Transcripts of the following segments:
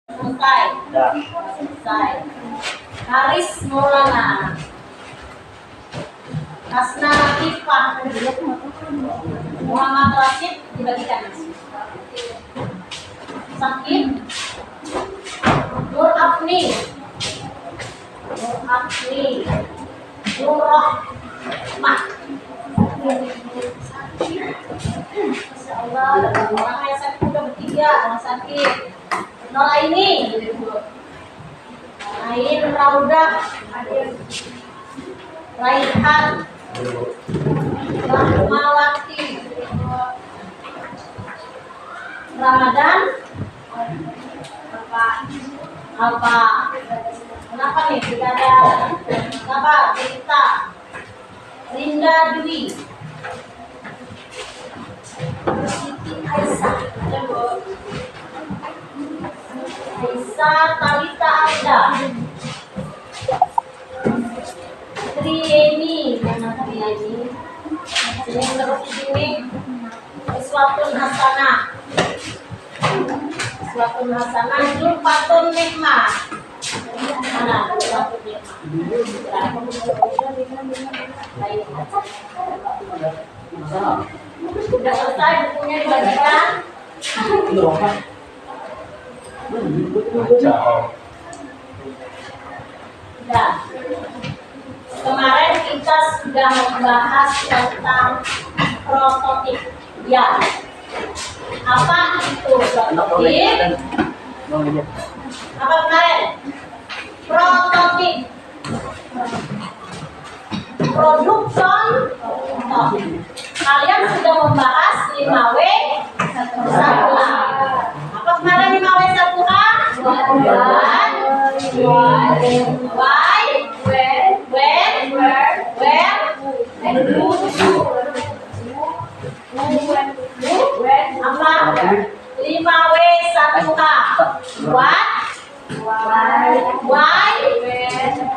Selesai. Selesai. Haris Maulana. Hasna Latifah. Muhammad Rashid dibagikan. Sakit. Nur Afni. Nur Afni. Nur Rahmah. Masya Allah, orang yang sakit udah bertiga, orang sakit. Nora ini, Ain Raudah, Raihan, Rahmawati, Ramadan, apa? Kenapa nih? Tidak ada. Kenapa? Cerita. Rinda Dwi, Siti Aisyah, Aisyah Talita Alda, Trieni, mana Trieni? Sini terus di sini. Iswatun Hasanah, Iswatun Hasanah, Julfatun Nikmah. Mana Julfatun Nikmah? Sudah selesai bukunya dibagikan. Sudah. Kemarin kita sudah membahas tentang prototip. Ya. Apa itu prototip? Apa kemarin? Prototip. Production. Kalian sudah membahas 5W 1H. Apa kemarin 5W 1H? Why, when, where, and who. Apa? 5W 1H. What? Why,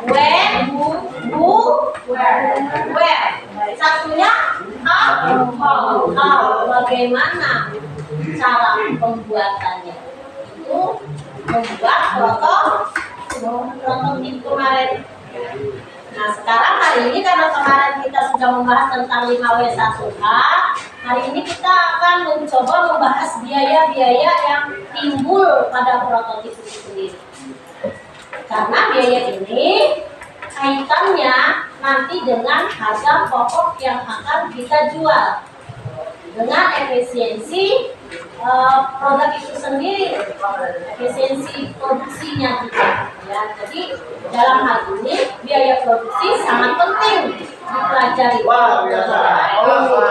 when, who, where. Satunya how. Bagaimana cara pembuatannya? Itu membuat prototip kemarin. Nah sekarang hari ini karena kemarin kita sudah membahas tentang 5W 1H, hari ini kita akan mencoba membahas biaya-biaya yang timbul pada prototip itu sendiri. Karena biaya ini kaitannya nanti dengan harga pokok yang akan kita jual, dengan efisiensi produk itu sendiri, efisiensi produksinya juga. Ya, jadi dalam hal ini biaya produksi sangat penting dipelajari. Untuk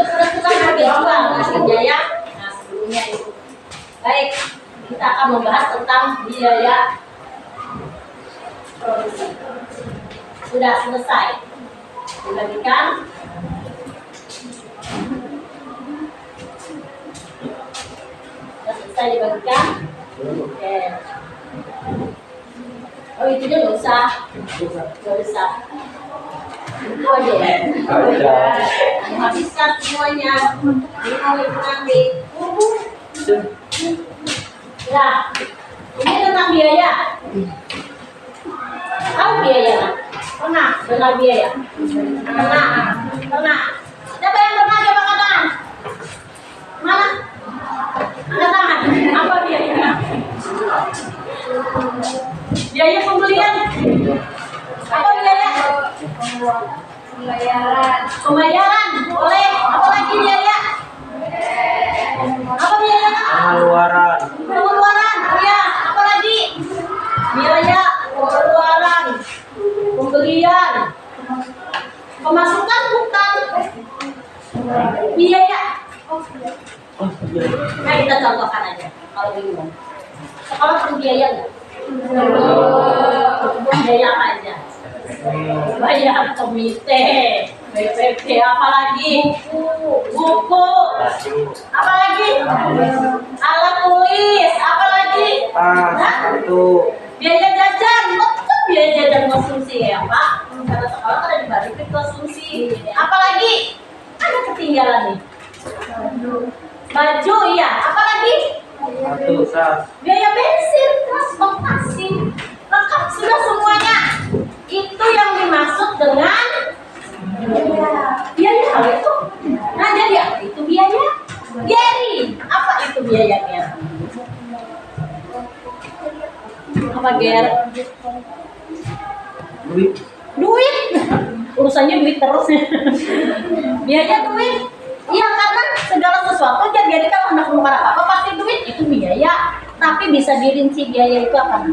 menentukan harga jual nantinya ya. Nah sebelumnya itu. Baik, kita akan membahas tentang biaya produksi. Sudah selesai dibagikan. Sudah selesai dibagikan. Oke. Oh itunya nggak usah. Itu aja ya. Habiskan semuanya. Ini nanti. Nah, ini tentang biaya. Tahu biaya? Pernah dengar biaya? Pernah. Siapa yang pernah coba katakan? Mana? Angkat tangan. Apa biaya? Biaya pembelian. Apa biaya? Pembayaran. Boleh. Apa lagi biaya? Apa biaya? Pengeluaran. Ya. Apa lagi? Biaya pengeluaran, pembelian, pemasukan bukan biaya. Nah kita contohkan aja kalau bingung. Sekolah perlu biaya nggak? Biaya apa aja? Bayar komite, BPP, apalagi buku, apalagi alat tulis, apalagi biaya jajan, betul biaya jajan konsumsi ya Pak. Karena sekolah ada dibagi konsumsi, apalagi ada ketinggalan nih. Baju iya, apalagi Biaya bensin, transportasi, lengkap sudah semuanya. Itu yang dimaksud dengan biaya. Hal itu. Nah, jadi apa itu biaya? Gary, apa itu biayanya? Apa Ger? Duit. Urusannya duit terus. Biaya duit. Iya, karena segala sesuatu jadi kalau hendak menukar apa pasti duit, itu biaya. Tapi bisa dirinci biaya itu apa?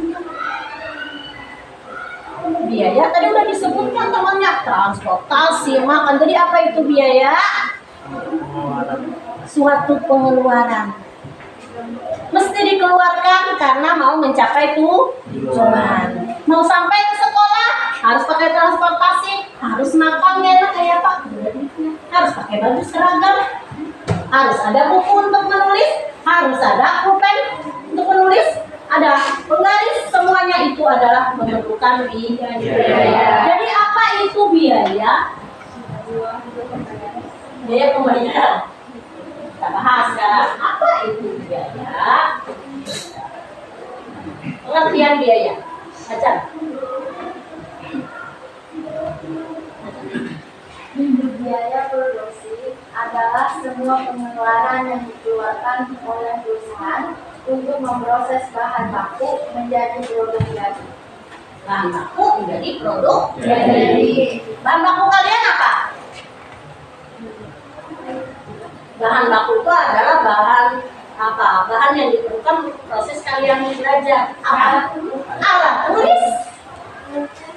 Biaya tadi udah disebutkan temannya, transportasi, makan. Jadi apa itu biaya? Suatu pengeluaran. Mesti dikeluarkan karena mau mencapai tujuan. Mau sampai ke sekolah harus pakai transportasi, harus makan enak kayak Pak. Harus pakai baju seragam, harus ada buku untuk menulis, harus ada pulpen untuk menulis, ada penggaris, semuanya itu adalah memerlukan biaya. Jadi apa itu biaya? Biaya pembayaran. Kita bahas sekarang apa itu biaya. Pengertian biaya. Baca. Biaya produksi adalah semua pengeluaran yang dikeluarkan oleh perusahaan untuk memproses bahan baku menjadi produk jadi. Bahan baku menjadi produk jadi. Bahan baku kalian apa? Bahan baku itu adalah bahan apa? Bahan yang diperlukan untuk proses kalian belajar. Apa? Alat tulis.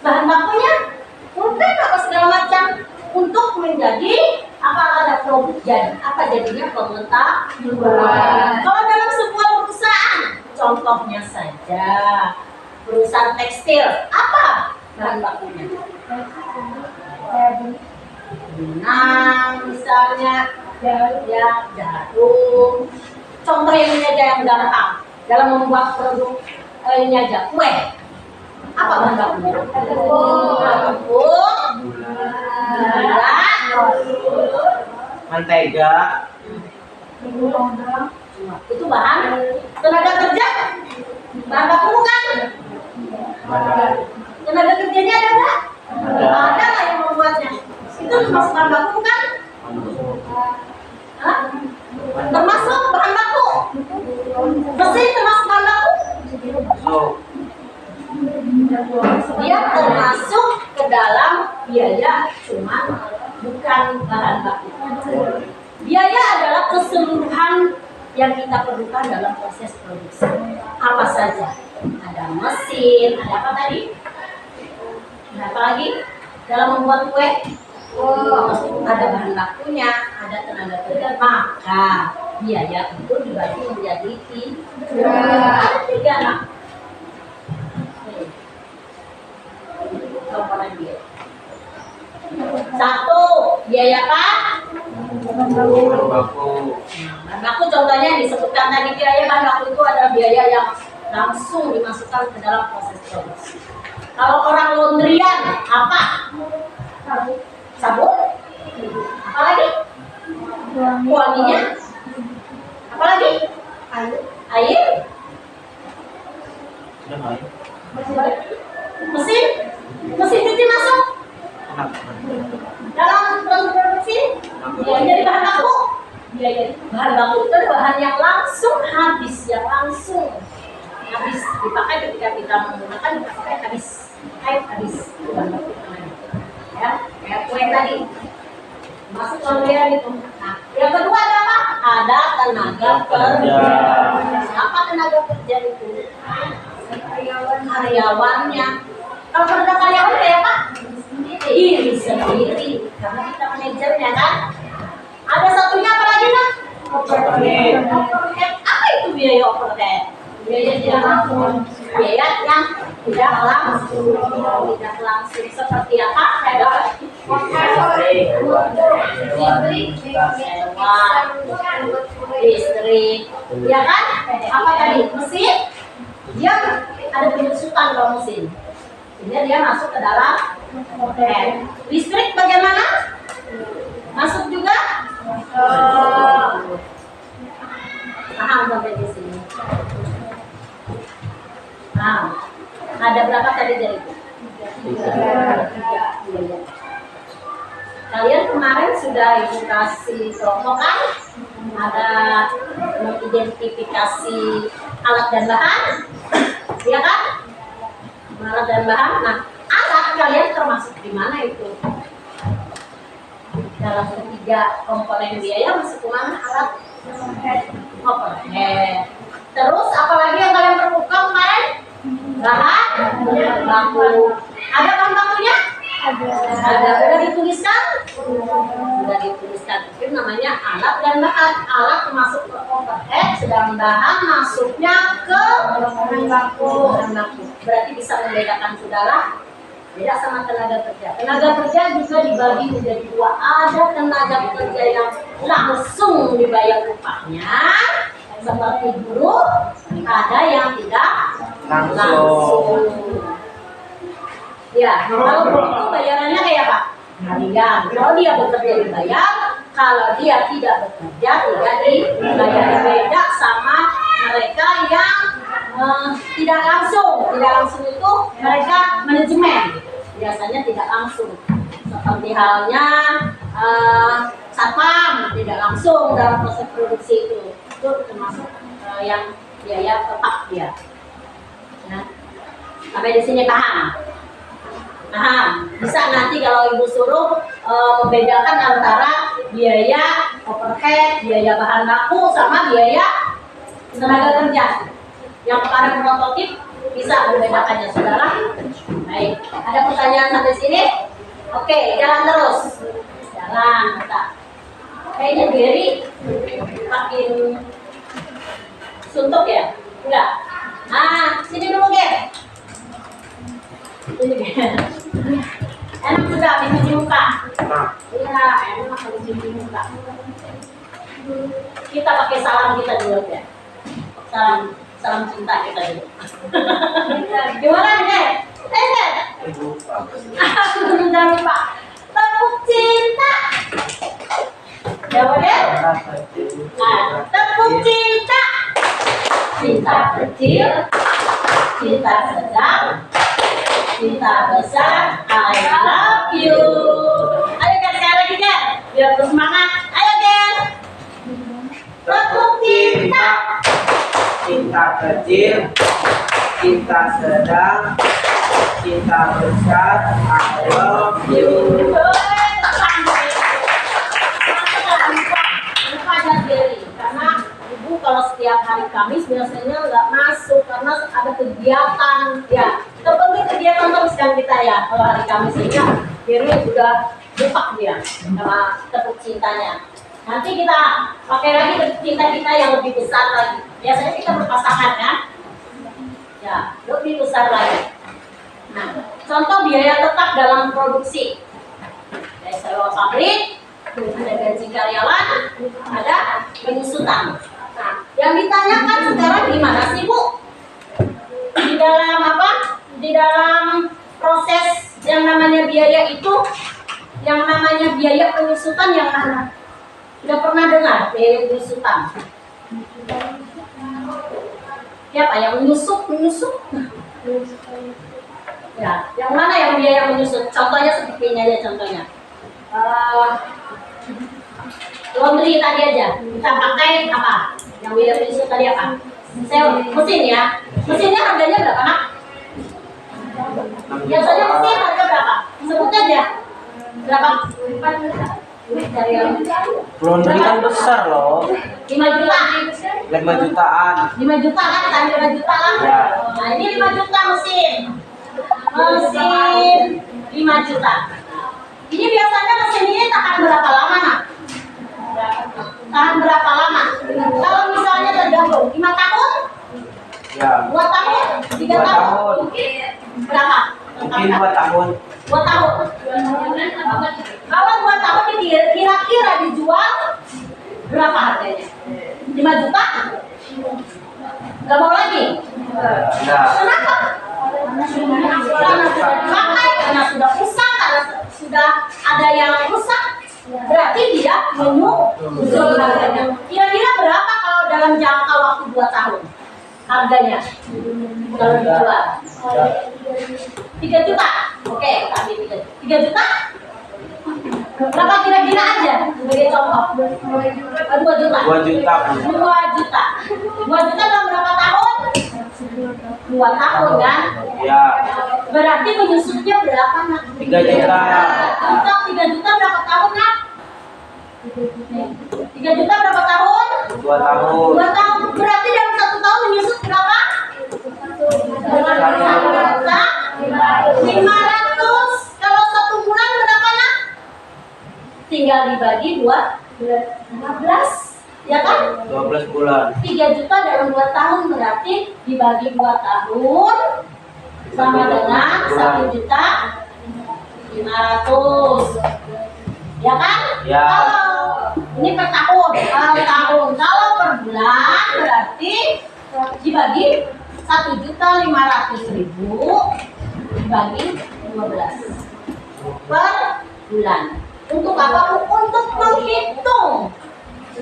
Bahan bakunya pulpen apa segala macam untuk menjadi apa, ada produk jadi. Apa jadinya? Pengetahuan. Kalau dalam sebuah perusahaan, contohnya saja perusahaan tekstil, apa bahan bakunya? Benang misalnya, ya jarum. Contoh yang ini aja yang gampang dalam membuat produk ini aja, kue. Apa bahan bakunya? Tepung, gula, mentega. Itu bahan. Tenaga kerja, bahan baku bukan? Tenaga kerjanya ada nggak? Ada lah yang membuatnya. Itu termasuk bahan baku bukan? Hah? Termasuk bahan baku. Mesin termasuk bahan baku. Dia termasuk ke dalam biaya, cuman bukan bahan baku. Biaya adalah keseluruhan yang kita perlukan dalam proses produksi. Apa saja? Ada mesin, ada apa tadi? Ada apa lagi? Dalam membuat kue, ada bahan bakunya, ada tenaga kerja, maka biaya itu dibagi menjadi tiga. Komponen biaya. Satu, biaya apa? Bahan baku contohnya yang disebutkan tadi, biaya bahan baku itu adalah biaya yang langsung dimasukkan ke dalam proses produksi. Kalau orang laundryan apa? Sabun. Apa lagi? Wanginya. Apa lagi? Air. Mesin. Mesin cuci masuk dalam produksi. Biaya jadi bahan baku. Biaya bahan baku itu bahan yang langsung habis, yang langsung habis dipakai ketika kita menggunakan, dipakai habis, habis itu bahan baku namanya. Ya, kayak kue tadi masuk laundryan itu. Nah, yang kedua ada apa? Ada tenaga kerja. Siapa tenaga kerja itu? Karyawannya. Kalau kerja karyawan kayak apa? Diri sendiri, karena kita manajernya kan. Ada satunya apa lagi kan? Overhead. Apa itu biaya overhead? Biaya tidak langsung. Biaya yang tidak langsung. Tidak langsung seperti apa? Listrik, ya kan? Apa tadi? Mesin? Dia ada penyusutan kalau mesin. Sehingga dia masuk ke dalam overhead. Listrik bagaimana? Masuk juga? Paham sampai di sini? Nah, ada berapa tadi dari itu? 3. Iya. Kalian kemarin sudah edukasi kelompok kan? Ada mengidentifikasi alat dan bahan, ya kan? Alat dan bahan. Nah, alat kalian termasuk di mana itu? Dalam ketiga komponen biaya masuk ke mana alat? Overhead. Terus apalagi yang kalian perlukan kemarin? Bahan baku. Ada bahan bakunya? Ada. Udah dituliskan? Sudah dituliskan. Itu namanya alat dan bahan. Alat masuk ke overhead, sedang bahan masuknya ke bahan baku. Berarti bisa membedakan saudara. Beda sama tenaga kerja. Tenaga kerja juga dibagi menjadi 2. Ada tenaga kerja yang langsung dibayar upahnya, seperti buruh. Ada yang tidak langsung. Ya, kalau buruh itu bayarannya kayak apa? Harian. Kalau dia bekerja dibayar, kalau dia tidak bekerja tidak dibayar. Beda sama mereka yang tidak langsung. Tidak langsung itu mereka manajemen. Biasanya tidak langsung. Seperti halnya satpam tidak langsung dalam proses produksi itu. Itu termasuk yang biaya tetap dia. Nah, sampai di sini paham? Paham? Bisa nanti kalau ibu suruh membedakan antara biaya overhead, biaya bahan baku sama biaya tenaga kerja. Yang pada prototip bisa membedakannya, saudara. Baik, ada pertanyaan sampai sini? Oke, jalan terus. Jalan, kita. Kayaknya Gary makin suntuk ya? Enggak. Nah, sini dulu, Ger. Sini, Ger. Enak sudah dicuci muka. Iya, enak kalau dicuci muka. Kita pakai salam kita dulu ya. Salam cinta kita dulu. Gimana, Ger? Ger? Jangan lupa. Tepuk cinta. Jawab, Ger. Nah, tepuk cinta. Cinta kecil, cinta sedang, cinta besar, I love you. Ayo Ger, sekali lagi Ger, biar bersemangat. Ayo Ger. Tepuk cinta. Cinta kecil, cinta sedang, cinta besar, I love you. Lupa aja Gary, karena ibu kalau setiap hari Kamis biasanya nggak masuk karena ada kegiatan ya. Terpenting kegiatan terus kan kita ya. Kalau hari Kamis ini Gary sudah lupa dia sama tepuk cintanya. Nanti kita pakai lagi tepuk cinta kita yang lebih besar lagi. Biasanya kita berpasangan kan? Ya, lebih besar lagi. Nah, contoh biaya tetap dalam produksi. Dari sewa pabrik, ada gaji karyawan, ada penyusutan. Nah, yang ditanyakan sekarang gimana sih Bu? Di dalam apa? Di dalam proses yang namanya biaya itu, yang namanya biaya penyusutan yang mana? Sudah pernah dengar biaya penyusutan? Siapa yang menyusup? Ya, yang mana yang biaya menyusut? Contohnya seperti ini aja contohnya. Laundry tadi aja, kita pakai apa? Yang biaya menyusut tadi apa? Mesin ya. Mesinnya harganya berapa nak? Biasanya mesin harga berapa? Sebut aja. Berapa? Dari yang Laundry kan besar loh. 5 juta. 5 jutaan. 5 juta kan? Tadi 5 juta lah. Ya. Nah ini 5 juta mesin. Mesin 5 juta. Ini biasanya mesin ini tahan berapa lama nak? Tahan berapa lama? Kalau misalnya tergantung 5 tahun, Ya. 2 tahun, 3 2 tahun, tahun. mungkin berapa? Mungkin 2 tahun. 2 tahun. Kalau 2 tahun ini kira-kira dijual berapa harganya? 5 juta? Gak mau lagi? Enggak. Kenapa? Karena sudah dipakai, karena sudah rusak, karena sudah ada yang rusak. Berarti dia menyusut harganya. Kira-kira berapa kalau dalam jangka waktu 2 tahun? harganya kalau dijual? 3 juta. Oke, kami 3 juta. Berapa kira-kira aja sebagai contoh? 2 juta. 2 juta. 2 juta. 2 juta dalam berapa tahun? 2 tahun kan? Ya. Berarti menyusutnya berapa nak? 3 juta. Untuk 3 juta berapa tahun nak? 3 juta berapa tahun? 2 tahun. 2 tahun. Berarti dalam 1 tahun menyusut berapa? 500. Kalau 1 bulan berapa nak? Tinggal dibagi 15, ya kan? 12 bulan. 3 juta dalam 2 tahun berarti dibagi 2 tahun sama dengan 1 juta 500. Ya kan? Ya. Kalau ini per tahun, kalau per bulan berarti dibagi 1.500.000 dibagi 12 per bulan. Untuk apa Bu? Untuk menghitung.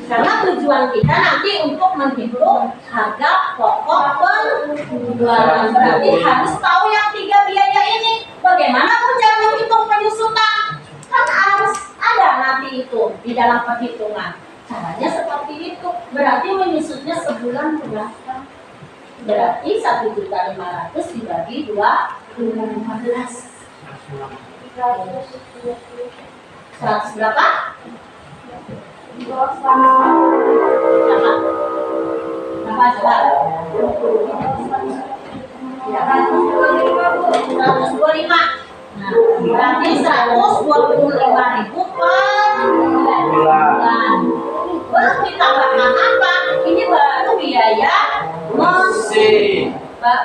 Karena tujuan kita nanti untuk menghitung harga pokok penjualan. Berarti harus tahu yang 3 biaya ini. Bagaimana Bu cara menghitung penyusutan? Kan harus ada nanti itu di dalam perhitungan. Caranya seperti itu. Berarti menyusutnya sebulan berapa? Berarti 1.500.000 dibagi 15. 100 berapa? Berapa coba? 125. Nah, berarti 125.000 per bulan. Belum ditambahkan apa? Ini baru biaya mesin,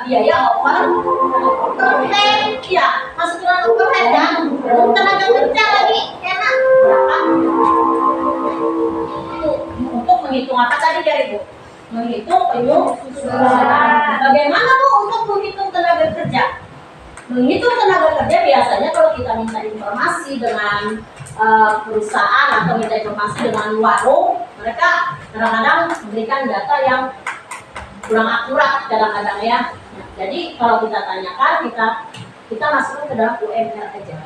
biaya overhead ya, masukin overhead ya, belum tenaga kerja lagi, enak. Berapa? Untuk menghitung apa tadi dari Bu? Menghitung penyusutan. Bagaimana Bu untuk menghitung tenaga kerja? Menghitung tenaga kerja biasanya kalau kita minta informasi dengan perusahaan atau minta informasi dengan warung, mereka kadang-kadang memberikan data yang kurang akurat kadang-kadang ya. Jadi kalau kita tanyakan, kita masukkan ke dalam UMR aja.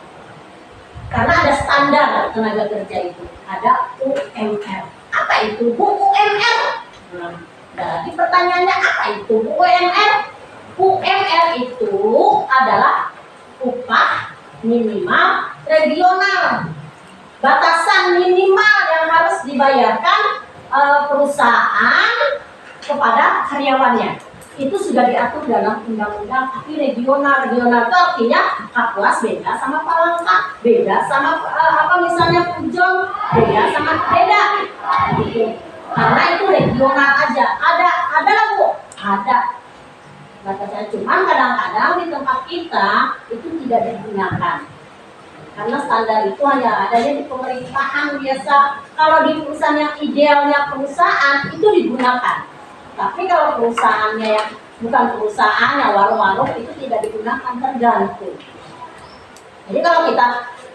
Karena ada standar tenaga kerja itu, ada UMR. Apa itu Bu UMR? Jadi pertanyaannya apa itu Bu UMR? UMR itu adalah upah minimal regional. Batasan minimal yang harus dibayarkan perusahaan kepada karyawannya. Itu sudah diatur dalam undang-undang, tapi regional. Regional itu artinya Kapuas beda sama Palangka, beda sama misalnya Pujon, beda sama beda. Gitu. Karena itu regional aja. Ada lah Bu, ada. Batasannya cuman kadang-kadang di tempat kita itu tidak digunakan. Karena standar itu hanya adanya di pemerintahan biasa. Kalau di perusahaan yang idealnya perusahaan itu digunakan. Tapi kalau perusahaannya yang bukan perusahaan, yang warung-warung itu tidak digunakan, tergantung. Jadi kalau kita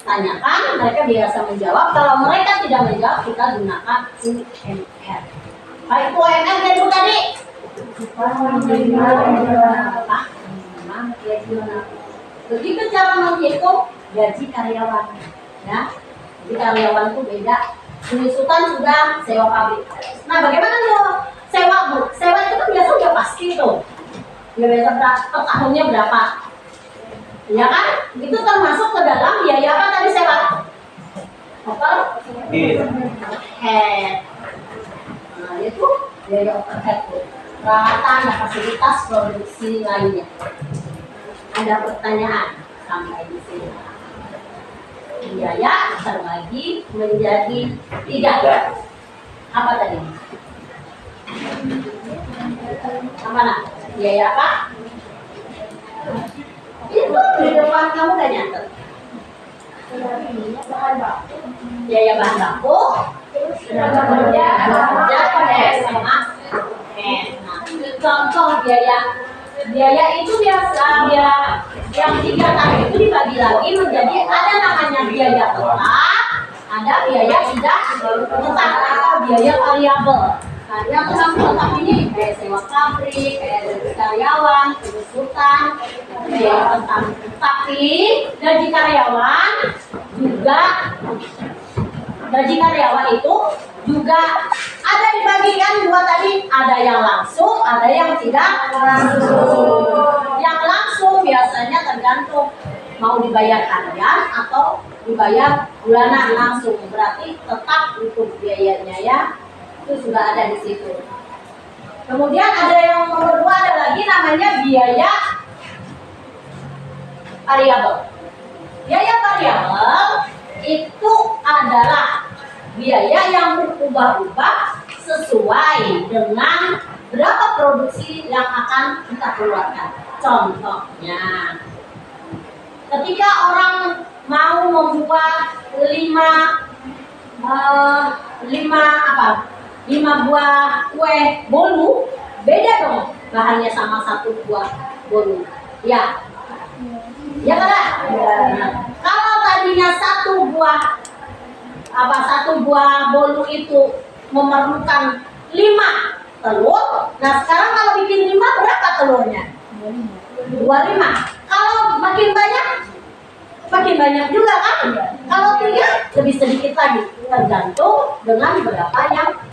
tanyakan, mereka biasa menjawab. Kalau mereka tidak menjawab, kita gunakan UMR. Baik UMR dari Bu tadi. Begitu cara menghitung gaji karyawan, ya. Jadi karyawan itu beda. Penyusutan sudah, sewa pabrik. Nah, bagaimana tuh sewa Bu? Sewa itu kan biasa udah pasti tuh. Ya biasa per tahunnya berapa? Ya kan? Itu termasuk ke dalam biaya apa tadi sewa? Overhead. Nah, itu biaya overhead tuh. Peralatan dan fasilitas produksi lainnya. Ada pertanyaan sampai di sini? Biaya terbagi menjadi 3. Apa tadi? Apa nak? Biaya apa? Itu di depan kamu udah nyatet. Biaya bahan baku, tenaga kerja, sama nah, contoh biaya itu biasa yang 3 tadi itu dibagi lagi menjadi ada namanya biaya tetap, ada biaya tidak tetap atau biaya variabel. Nah, yang langsung tetap ini kayak sewa pabrik, kayak karyawan, pengusutan, kayak tentang. Tapi gaji karyawan itu juga ada dibagikan dua tadi, ada yang langsung, ada yang tidak langsung. Yang langsung biasanya tergantung mau dibayar harian atau dibayar bulanan langsung, berarti tetap untuk biayanya ya itu sudah ada di situ. Kemudian ada yang nomor dua, ada lagi namanya biaya variabel. Biaya variabel itu adalah biaya yang berubah-ubah sesuai dengan berapa produksi yang akan kita keluarkan. Contohnya, ketika orang mau membuat 5 buah kue bolu, beda dong bahannya sama 1 buah bolu. Ya, ya kan? Nah, kalau tadinya 1 buah bolu itu memerlukan 5 telur, nah sekarang kalau bikin 5 berapa telurnya? 25. Kalau makin banyak juga kan? Kalau 3 lebih sedikit lagi, tergantung dengan berapa yang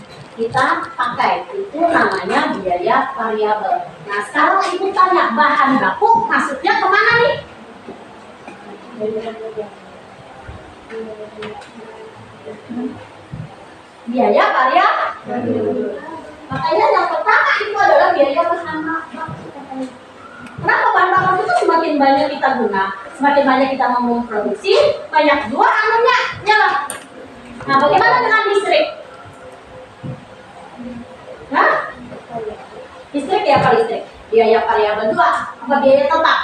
kita pakai. Itu namanya biaya variabel. Nah sekarang ibu tanya, bahan baku masuknya kemana nih? Biaya variabel. Makanya yang pertama itu adalah biaya bahan baku. Kenapa bahan baku itu semakin banyak kita guna, semakin banyak kita memproduksi, banyak juga anunya nyala. Nah, bagaimana dengan listrik? Nah, listrik ya apa listrik? Biaya variabel juga, apa biaya tetap?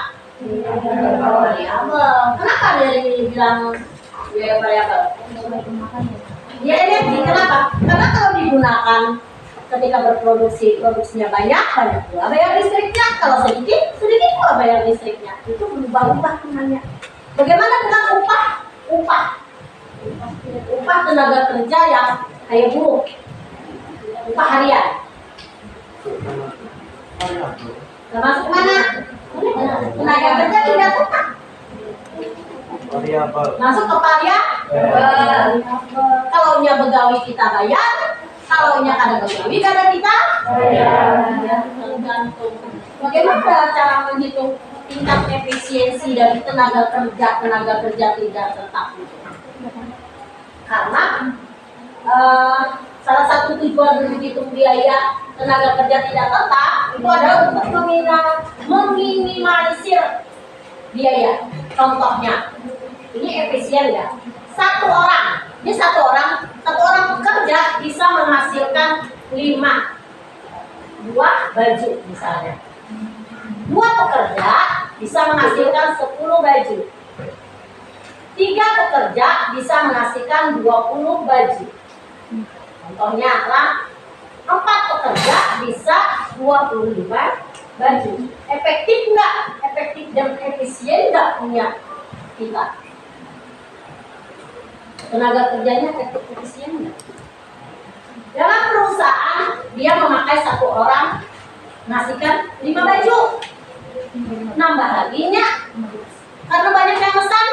Variabel. Kenapa dia bilang biaya variabel? Ya energi, kenapa? Karena kalau digunakan ketika produksinya banyak pula bayar listriknya. Kalau sedikit pula bayar listriknya. Itu berubah-ubah namanya. Bagaimana dengan upah tenaga kerja yang kayak buruh, upah harian? Termasuk mana? Tenaga kerja tidak tetap. Masuk ke variabel. Kalau nya begawi kita bayar, kalau nya kada begawi kada kita bayar. Tergantung bagaimana cara menghitung tingkat efisiensi dari tenaga kerja tidak tetap itu. Karena salah satu tujuan menghitung biaya tenaga kerja tidak tetap itu adalah untuk meminimalisir biaya. Contohnya, ini efisien ya. Satu orang pekerja bisa menghasilkan 5 buah baju misalnya. 2 pekerja bisa menghasilkan 10 baju. 3 pekerja bisa menghasilkan 20 baju. Contohnya lah, 4 pekerja bisa 25 baju. Efektif enggak? Efektif dan efisien enggak punya kita? Tenaga kerjanya efisien enggak? Dalam perusahaan dia memakai 1 orang ngasihkan 5 baju. Nambah lagi nya karena banyak yang pesan,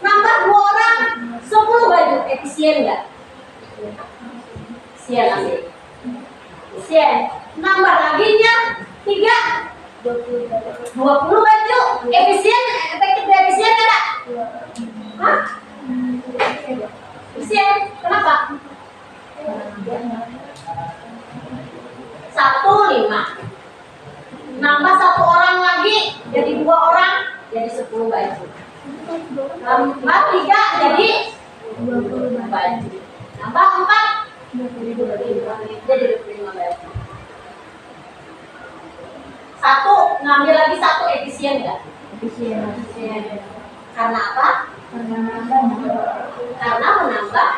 nambah 2 orang 10 baju. Efisien enggak? Efisien. Nambah lagi nya 20 baju. Efisien, efektif dan efisien enggak? Hah? Efisien. Kenapa? 1,5. Nambah 1 orang lagi jadi 2 orang jadi 10 baju. Nambah 3 jadi 20 baju. Nambah 4 jadi 25 baju. 1 ngambil lagi 1 efisien enggak? Efisien. Karena apa? Karena menambah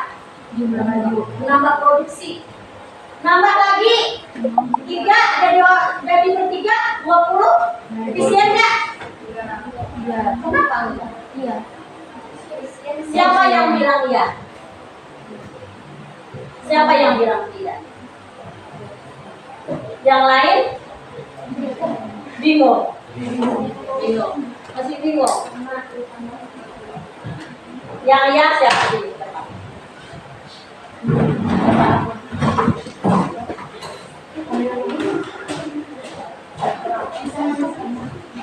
jumlah baju, menambah produksi. Nambah lagi 3 jadi bertiga 20. Efisien enggak? Iya. Kenapa enggak? Iya. Siapa yang bilang iya? Siapa yang bilang tidak? Yang lain bingung. Bingung. Masih bingung. Yang ya siapa sih?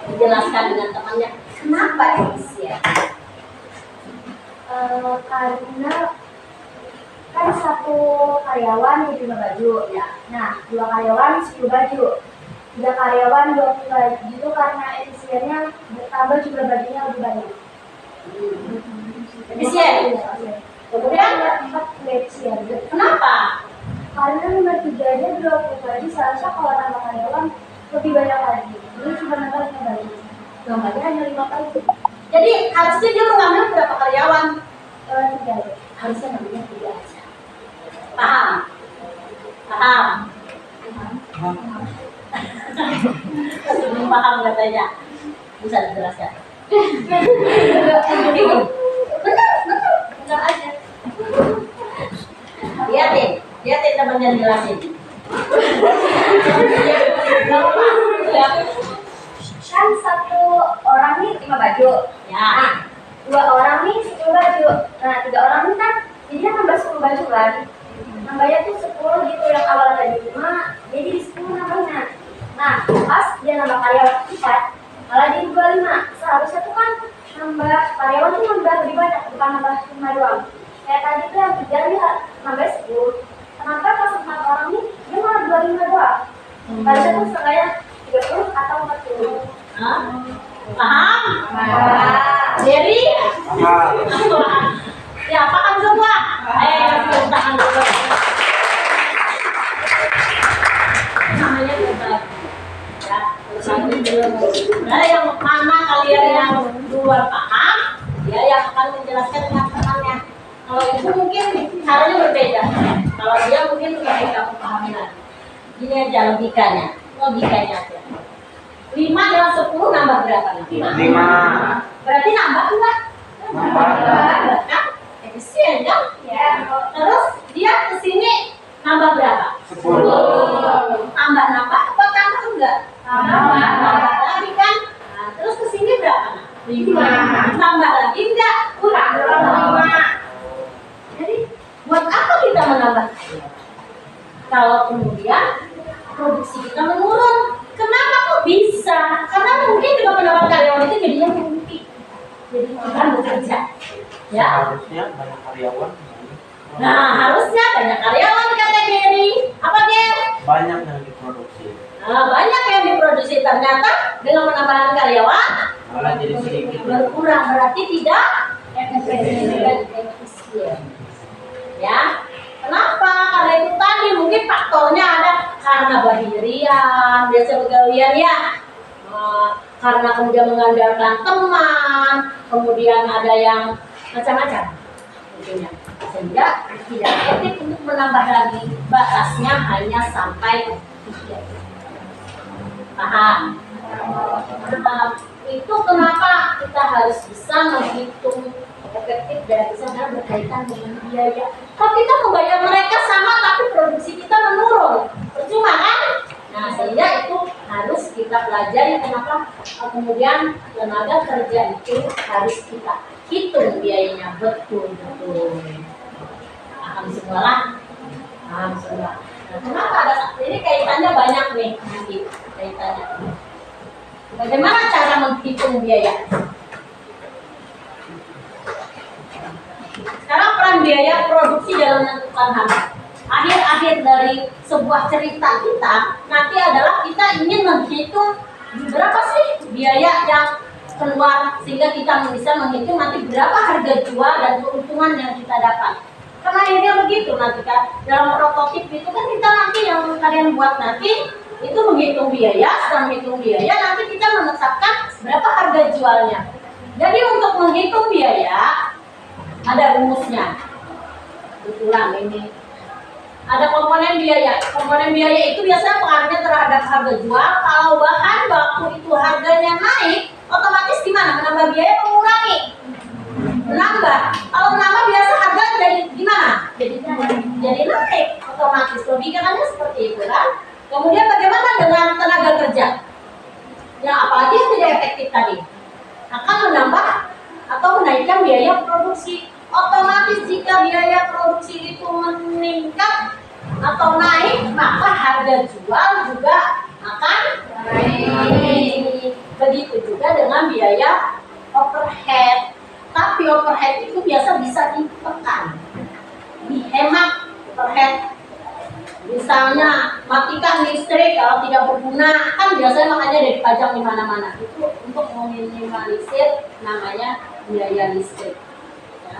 Dijelaskan dengan temannya. Kenapa efisien? Karena kan satu karyawan 5 baju ya. Nah, 2 karyawan 10 baju. 3 karyawan 20 baju itu karena efisiennya bertambah jumlah bajunya lebih banyak. Efisien. Kemudian 4 efisien. Kenapa? Karena nomor 3 aja 20 baju, seharusnya kalau nambah karyawan lebih banyak lagi. Ini cuma nambah 5 baju. Nambahnya hanya 5 baju. Jadi harusnya dia mengambil berapa karyawan? 3 aja. Harusnya ngambilnya 3 aja. Paham? Paham? Belum paham katanya. Bisa dijelaskan? Benar aja. Lihatin temannya jelasin. Kan satu orang nih 5 baju. Ya. Nah, 2 orang nih 10 baju. Nah, 3 orang nih kan jadinya nambah 10 baju kan. Nambahnya tuh 10 gitu, yang awal tadi 5 jadi 10 nambahnya. Nah, pas dia nambah karyawan 4 malah jadi 25. Seharusnya tuh kan nambah karyawan tuh nambah lebih banyak, bukan nambah 5 doang. Kayak tadi tuh yang 3 dia nambah 10. Kenapa pas 4 orang nih dia malah 25 doang? Harusnya tuh setengahnya 30 atau 40. Hah? Paham? Jadi? Ya, paham semua? Kasih tangan dulu. Namanya berbagi. Ya, berbagi belum. Nah, yang mana kalian yang duluan paham, dia yang akan menjelaskan dengan temannya. Kalau itu mungkin caranya berbeda. Kalau dia mungkin lebih kamu pahami lagi. Ini aja logikanya aja. 5 dengan 10 nambah berapa? 5. Berarti nambah enggak? Nambah. Kan? Efisien kan? Ya. Terus dia kesini nambah berapa? 10. Nambah apa tambah enggak? Nambah lagi kan? Nah, terus kesini berapa? 5. Tambah lagi enggak? Kurang 5. Jadi buat apa kita menambah? Kalau kemudian produksi kita menurun, kenapa kok bisa? Karena mungkin dengan menambah karyawan itu jadinya mimpi, jadi bukan bekerja, ya. Harusnya banyak karyawan. Nah, harusnya banyak karyawan kata Gary. Apa Gary? Banyak yang diproduksi. Nah, banyak yang diproduksi, ternyata dengan penambahan karyawan Malah jadi sedikit. berkurang, berarti tidak efisien. Ya, kenapa? Karena itu tadi mungkin faktornya ada karena bahirian, biasa begawian ya. Karena kemudian mengandalkan teman, kemudian ada yang macam-macam mungkinnya. Sehingga tidak etik untuk menambah lagi, batasnya hanya sampai 3. Paham? Itu kenapa kita harus bisa menghitung efektif dan bisa berkaitan dengan biaya. Kalau kita membayar mereka sama tapi produksi kita menurun, percuma kan? Nah, sehingga itu harus kita pelajari kenapa kemudian tenaga kerja itu harus kita hitung biayanya betul-betul. Paham semua lah? Paham semua. Nah, kenapa ada ini kaitannya banyak nih nanti kaitannya. Bagaimana cara menghitung biaya? Sekarang peran biaya produksi dalam menentukan harga. Akhir-akhir dari sebuah cerita kita nanti adalah kita ingin menghitung berapa sih biaya yang keluar sehingga kita bisa menghitung nanti berapa harga jual dan keuntungan yang kita dapat. Karena akhirnya begitu nanti kan dalam prototip itu kan kita nanti yang kalian buat nanti itu menghitung biaya, setelah menghitung biaya nanti kita menetapkan berapa harga jualnya. Jadi untuk menghitung biaya ada rumusnya. Ulang ini. Ada komponen biaya. Komponen biaya itu biasanya pengaruhnya terhadap harga jual. Kalau bahan baku itu harganya naik, otomatis gimana? Menambah biaya, mengurangi? Menambah. Kalau menambah biasa harga jadi gimana? Jadi naik. Otomatis logikanya seperti itu kan? Kemudian bagaimana dengan tenaga kerja? Ya apalagi yang tidak efektif tadi akan menambah atau menaikkan biaya produksi. Otomatis jika biaya produksi itu meningkat atau naik, maka harga jual juga akan naik. Begitu juga dengan biaya overhead. Tapi overhead itu biasa bisa ditekan, dihemat overhead. Misalnya matikan listrik kalau tidak berguna, kan biasanya makanya ada dipajang di mana-mana. Itu untuk meminimalisir namanya biaya listrik. Ya.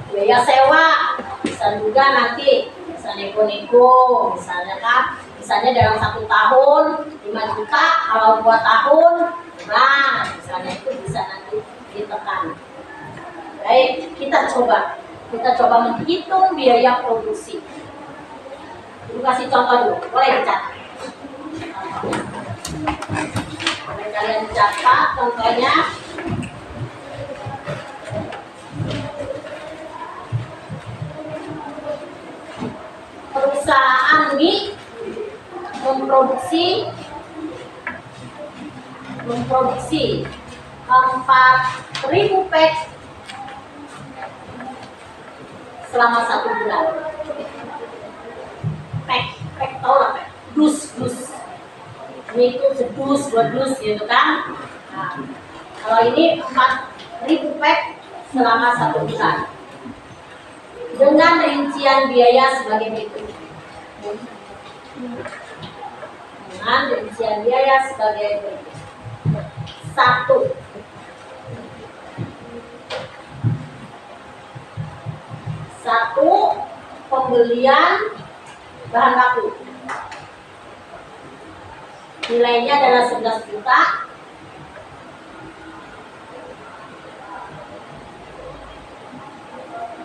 Biaya sewa bisa juga nanti bisa nego-nego, misalnya kan, misalnya dalam 1 tahun 5 juta, kalau 2 tahun, nah misalnya itu bisa nanti ditekan. Baik, kita coba menghitung biaya produksi. Ibu kasih contoh dulu, boleh dicatat. Boleh kalian catat contohnya. Perusahaan mie memproduksi 4.000 pack selama 1 bulan. Pack tau lah, pack dus ini itu sedus 2 dus gitu kan. Nah, kalau ini 4.000 pack selama 1 bulan dengan rincian biaya sebagai berikut. Dengan rincian biaya sebagai berikut. 1. Pembelian bahan baku nilainya adalah 11 juta.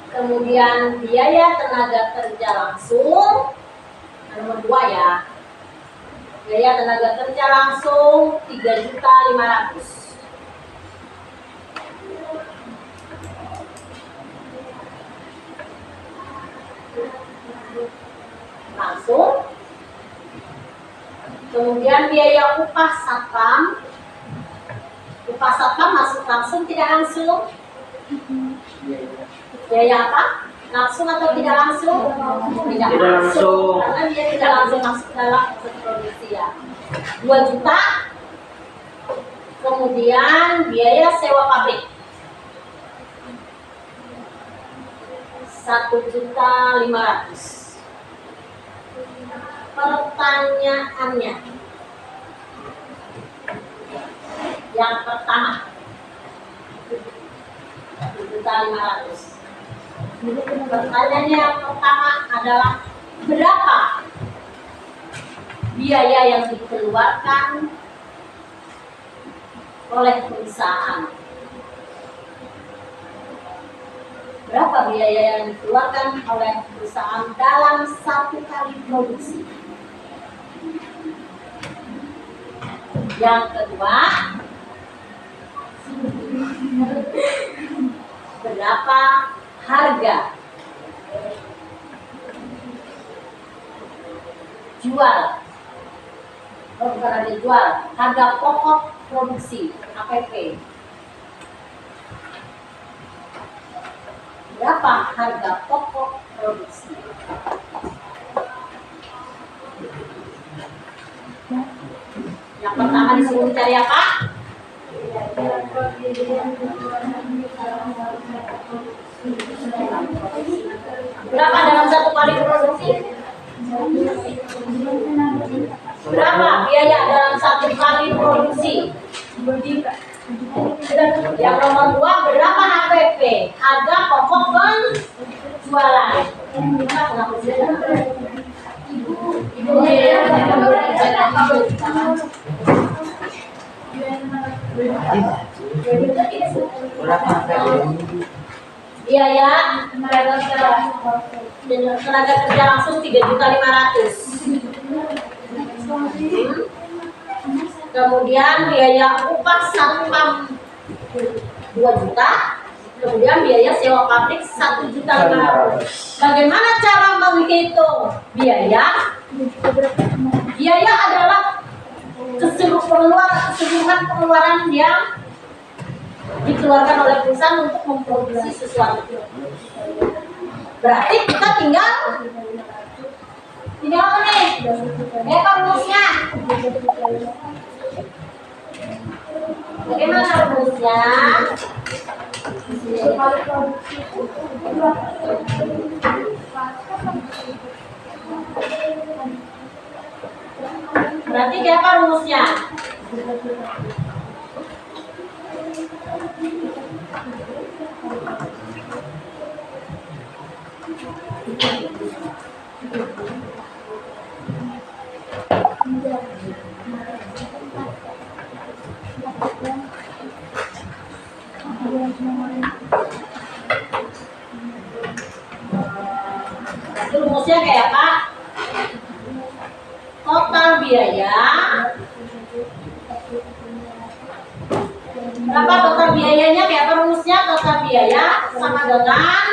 Kemudian biaya tenaga kerja langsung nomor 2 ya. Biaya tenaga kerja langsung 3.500.000. Langsung. Kemudian biaya upah satpam. Upah satpam masuk langsung tidak langsung? Biaya apa? Langsung atau tidak langsung? Tidak langsung. Karena dia tidak langsung masuk dalam produksi ya. 2 juta. Kemudian biaya sewa pabrik 1.500.000. Pertanyaannya yang pertama 1.500.000. Pertanyaannya yang pertama adalah berapa biaya yang dikeluarkan oleh perusahaan? Berapa biaya yang dikeluarkan oleh perusahaan dalam 1 kali produksi? Yang kedua, berapa harga jual? Bukan harga jual, harga pokok produksi APP. Berapa harga pokok produksi? Yang pertama disuruh cari apa? Berapa dalam 1 kali produksi? Berapa biaya dalam 1 kali produksi? Yang nomor 2, berapa HPP? Harga pokok penjualan. Biaya tenaga kerja langsung 3.500.000. Kemudian biaya upah satpam 2 juta. Kemudian biaya sewa pabrik 1.500.000. Bagaimana cara menghitung biaya? biaya adalah keseluruhan pengeluaran yang dikeluarkan oleh perusahaan untuk memproduksi sesuatu. Berarti kita tinggal apa nih? Apa rumusnya? Bagaimana rumusnya? Berarti apa rumusnya? Rumusnya kayak apa? Total biaya. Berapa total biayanya? Kayak apa rumusnya? Total biaya sama dengan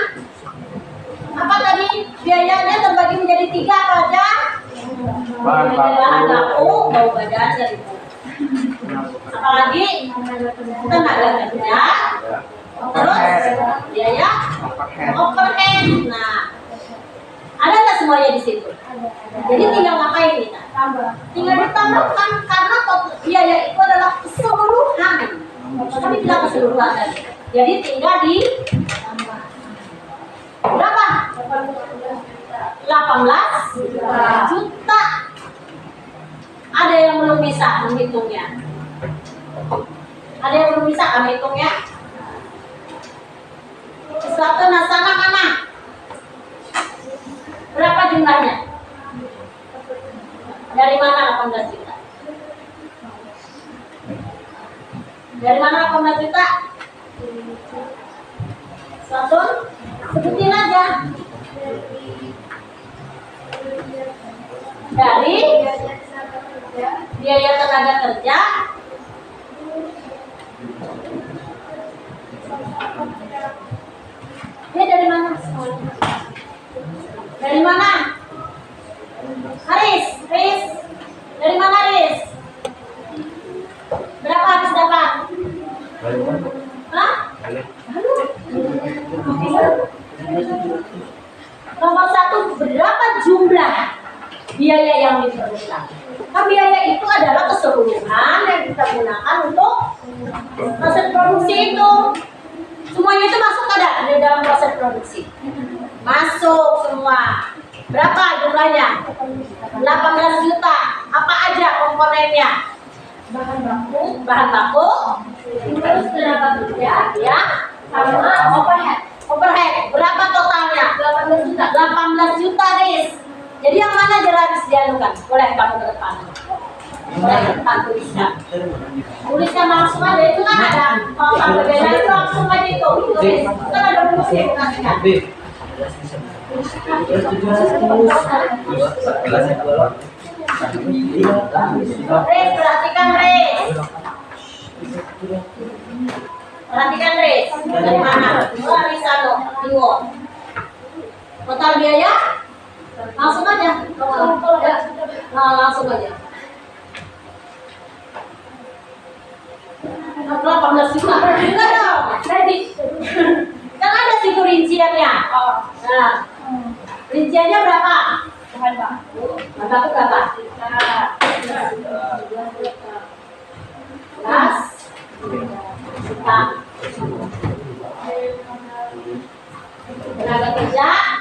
apa tadi? Biayanya terbagi menjadi 3 apa aja? Bahan baku, bau badan, dan apalagi tenaga kerja, terus biaya overhead. Nah, ada nggak semuanya di situ? Jadi tinggal ngapain kita? Tinggal ditambahkan karena biaya itu adalah keseluruhan. Kami bilang keseluruhan tadi. Jadi tinggal di berapa? 18 juta. Ada yang belum bisa menghitungnya? Ada yang belum bisa menghitungnya? Suatu nasana mana? Berapa jumlahnya? Dari mana 18 juta? Dari mana 18 juta? Suatu sebutin aja. Dari biaya tenaga kerja, dia dari mana? Dari mana? Haris, dari mana Haris? Berapa habis dapat? Hah? Nomor 1, berapa jumlah biaya yang diperlukan? Nah, biaya itu adalah keseluruhan yang kita gunakan untuk proses produksi itu. Semuanya itu masuk ada di dalam proses produksi. Masuk semua. Berapa jumlahnya? 18 juta. Apa aja komponennya? Bahan baku, terus tenaga kerja, ya, sama overhead. Berapa totalnya? 18 juta, Riz. Jadi yang mana jelas dianukan? Boleh kamu ke depan. Boleh ke depan tuliskan. Tuliskan langsung aja, itu kan ada total berbeda itu langsung aja itu. Tulis. Kan ada rumusnya bukan kan? Riz, perhatikan Riz. Perhatikan Riz. Dari mana? Larisano, bingung. Total biaya? Langsung aja. Nah, langsung aja. 18 juta. Enggak dong. Kan ada situ rinciannya. Nah, rinciannya berapa? Bahan baku berapa? 11 juta. Tenaga kerja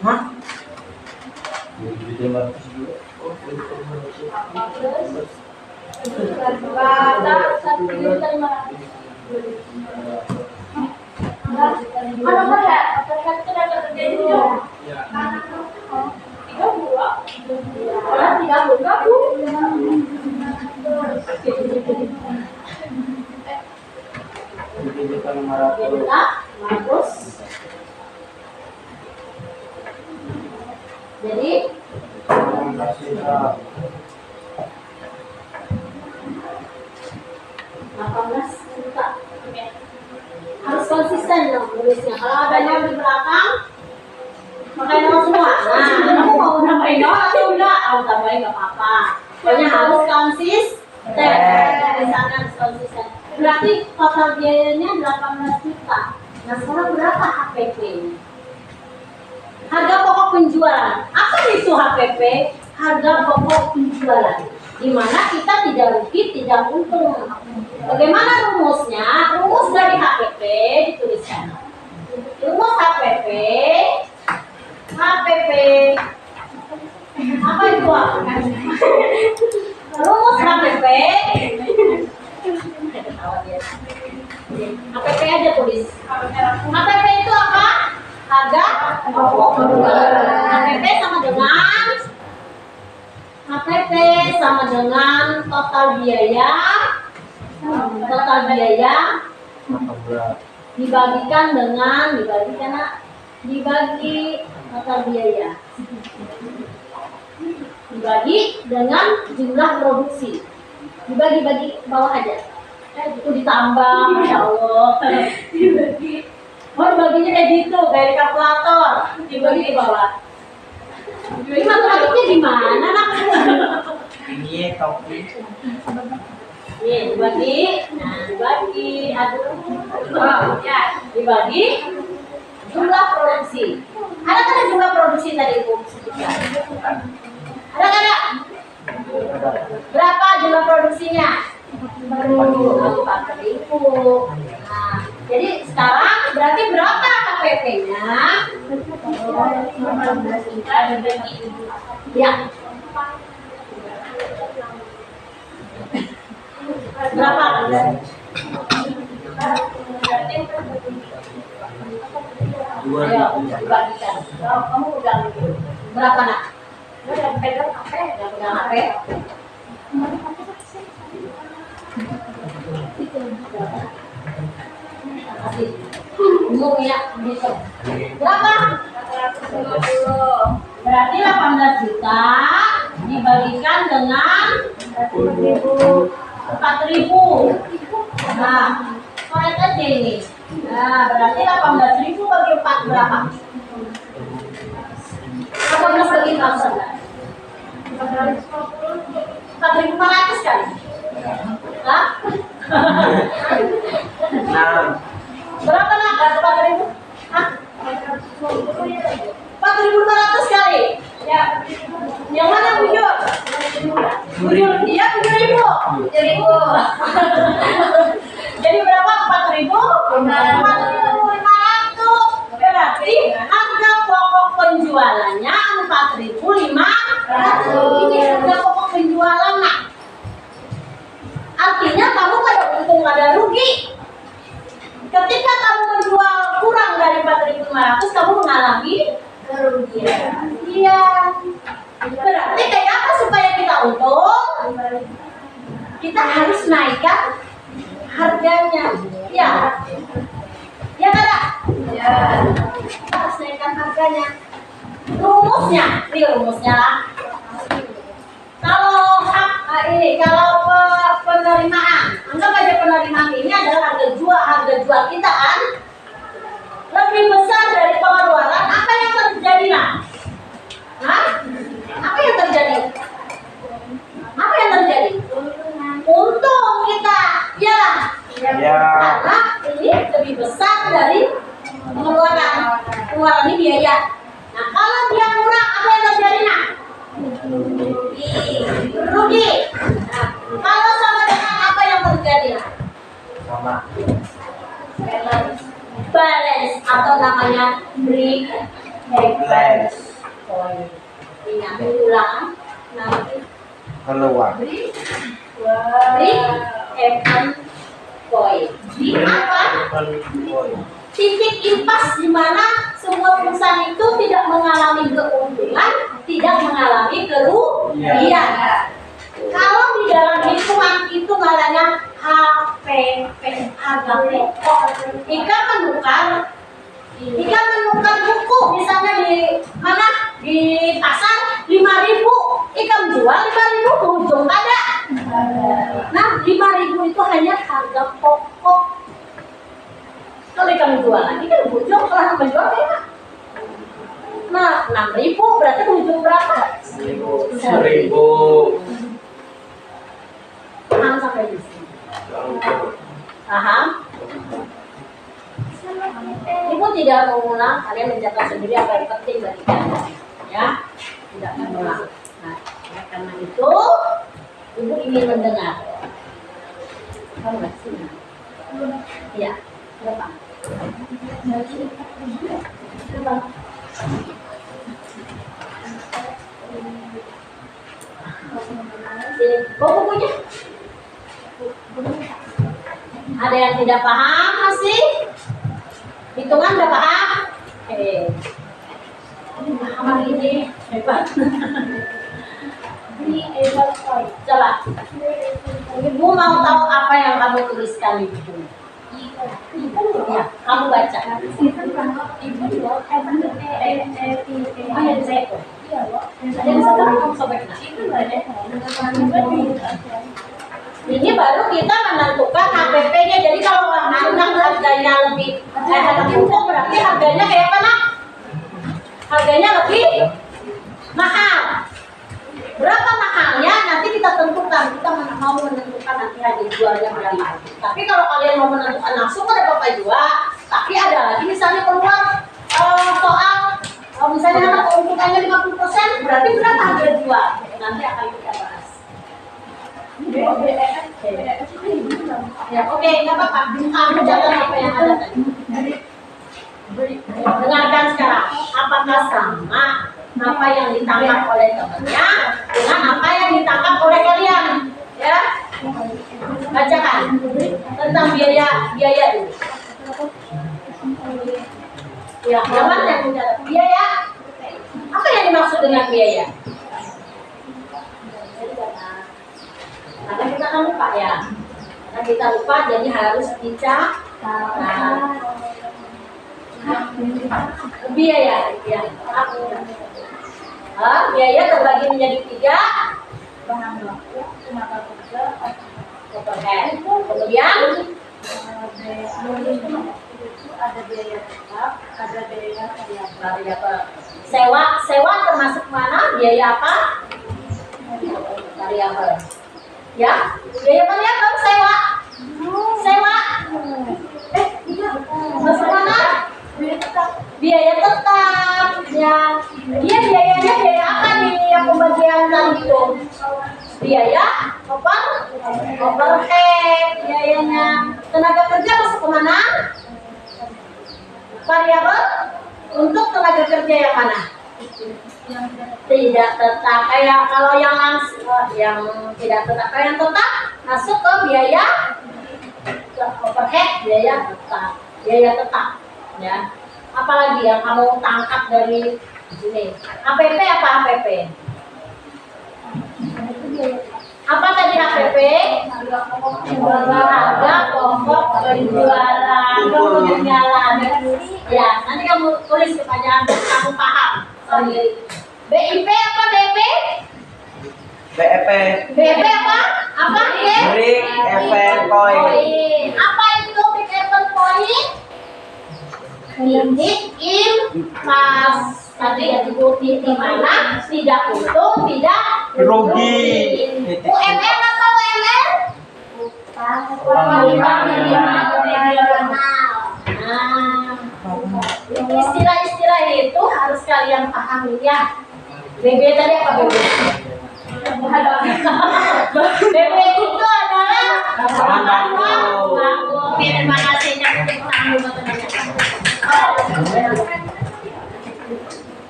Hah? Jadi 18 juta. Harus konsisten dong nulisnya. Kalau ada yang di belakang, pakai nol semua. Nah, kamu mau nambahin nol atau enggak? Kamu tambahin nggak apa-apa. Pokoknya harus konsisten. Misalnya harus konsisten. Berarti total biayanya 18 juta. Nah, sekarang berapa HPP-nya? Harga pokok penjualan. Apa itu HPP? Harga pokok penjualan. Di mana kita tidak rugi, tidak untung. Bagaimana rumusnya? Rumus dari HPP dituliskan. Rumus HPP. HPP. Apa itu? Rumus HPP. HPP aja tulis. HPP itu apa? Harga pokok penjualan. HPP sama dengan total biaya dibagikan dengan dibagi total biaya dibagi dengan jumlah produksi, dibagi bawah aja. Itu ditambah, Masya Allah. Dibaginya kayak gitu, kayak di kalkulator, dibagi di bawah. Ini matematiknya gimana, nak? Ini topi. Nih, dibagi, ya, dibagi jumlah produksi. Ada kan jumlah produksi tadi Bu? Ada kan? Berapa jumlah produksinya? 4.000. Nah, jadi sekarang berarti berapa HPP-nya? 18 juta dibagi. Ya. Berapa? Ayo, dibagikan. Kamu udah berapa nak? Udah pegang HP, udah pegang HP. Umum ya, gitu. Berapa? 450. Berarti 18 juta dibagikan dengan 4.000. Nah, soalnya aja ini. Nah, berarti 18.000 bagi 4 berapa? 18 bagi 4 4.500 kali. Hah? Nah, Berapa nak? 4.000? Hah? 4.500 kali. Ya. Yang mana bujur? Bujur dia 7.000. 7.000. Jadi berapa? 4.500. Berarti harga pokok penjualannya 4.500. Ini harga pokok penjualan nak. Artinya kamu nggak ada untung, nggak ada rugi. Ketika kamu menjual kurang dari 4.500, kamu mengalami kerugian. Iya. Berarti kayak apa supaya kita untung? Kita harus naikkan harganya. Ya. Ya kan? Ya. Kita harus naikkan harganya. Rumusnya, ini rumusnya lah. Kalau kalau penerimaan, anggap aja penerimaan ini adalah harga jual kita kan lebih besar dari pengeluaran. Apa yang terjadi nak? Hah? Apa yang terjadi? Untung kita, ya. Karena ini lebih besar dari pengeluaran. Pengeluaran ini biaya. Nah, kalau dia murah, apa yang terjadi nak? Rugi. Nah, kalau sama dengan apa yang terjadi? sama. Balance atau namanya break Balance. point. Ingat ulang nanti Keluar. break even point. Di apa? Titik impas di mana semua perusahaan itu tidak mengalami keuntungan, tidak mengalami kerugian. Kalau di dalam hitungan itu namanya HPP, harga pokok. Ikan menukar buku misalnya di mana, di pasar 5.000, ikan jual 5.000, ke ujung ada. Nah, 5.000 itu hanya harga pokok. Kalau ikan jual lagi kan ujung setelah menjual ya. Nah, 6.000 berarti menuju berapa? 1.000. Paham sampai di sini? Paham? Ibu tidak mengulang, kalian mencatat sendiri apa yang penting dari kalian, ya, tidak mengulang. Nah, karena itu ibu ingin mendengar. Tahu nggak sih? Iya, berapa? Berapa? Bawa bukunya. Ada yang tidak paham masih? Hitungan udah paham? Oke. Ini paham hari ini hebat. Ini hebat kok. Coba. Ibu mau tahu apa yang kamu tuliskan di buku? Ya, kamu baca. Ini baru kita menentukan HPP-nya. Jadi kalau anak harganya lebih buku berarti harganya kayak apa, Nak? Harganya lebih mahal. Berapa mahalnya nanti kita tentukan. Kita mau menentukan nanti harga jualnya berapa. Tapi kalau kalian mau menentukan langsung ada Bapak jual. Tapi ada lagi misalnya keluar soal misalnya anak keuntungannya 50%, berarti berapa harga jual? Nanti akan kita bahas. Ya, oke, nggak apa-apa. Kamu catat apa yang ada tadi. Dengarkan sekarang. Apakah sama apa yang ditangkap oleh temannya dengan apa yang ditangkap oleh kalian? Ya, bacakan tentang biaya dulu. Ya, yang yang mencatat biaya. Apa yang dimaksud dengan biaya? Karena kita kan lupa ya. Karena kita lupa, jadi harus dicatat. Biaya, ya. Biaya terbagi menjadi 3. Bahan baku, tenaga kerja, overhead. Kemudian ada biaya tetap, ada biaya variabel. Sewa termasuk mana? Biaya apa? Variabel. Ya, biaya variabel sewa. Masuk mana? Biaya tetap. Ya, dia biayanya biaya apa nih yang pembagian tadi itu? Biaya overhead biayanya. Tenaga kerja masuk ke mana? Variabel untuk tenaga kerja yang mana? Tidak tetap. Kayak kalau yang langsung, yang tidak tetap, yang tetap masuk ke biaya overhead, biaya tetap, ya. Apalagi yang kamu tangkap dari sini? APP apa APP? Apa tadi APP? Harga pokok penjualan. Ya, nanti kamu tulis kepanjangan kamu paham sendiri. BIP apa BP? BEP. BP apa? Apa? Break even point. Apa itu break even point? Unit pas tadi ya di mana tidak untung, tidak Rugi. UMR atau UMR? Istilah-istilah itu harus kalian pahami ya. BB tadi apa BB? BB itu adalah baku. Terima kasih.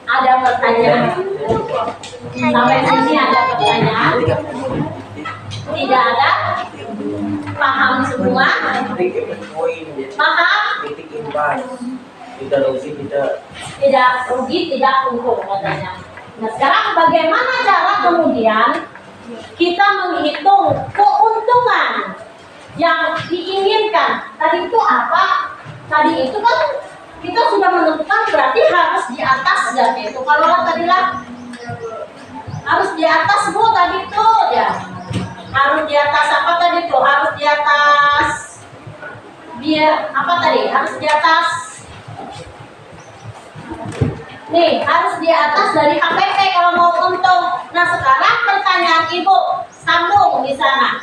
Ada pertanyaan? Sampai sini ada pertanyaan? Tidak ada? Paham semua? Paham? Tidak rugi, tidak untung katanya. Nah, sekarang bagaimana cara kemudian kita menghitung keuntungan yang diinginkan? Tadi itu apa? Tadi itu kan kita sudah menentukan berarti harus di atas ya itu. Kalau tadi lah harus di atas Bu tadi itu ya. Harus di atas apa tadi tuh? Harus di atas biar apa tadi? Harus di atas Nih, harus di atas dari HPP kalau mau untung. Nah, sekarang pertanyaan Ibu, sambung di sana.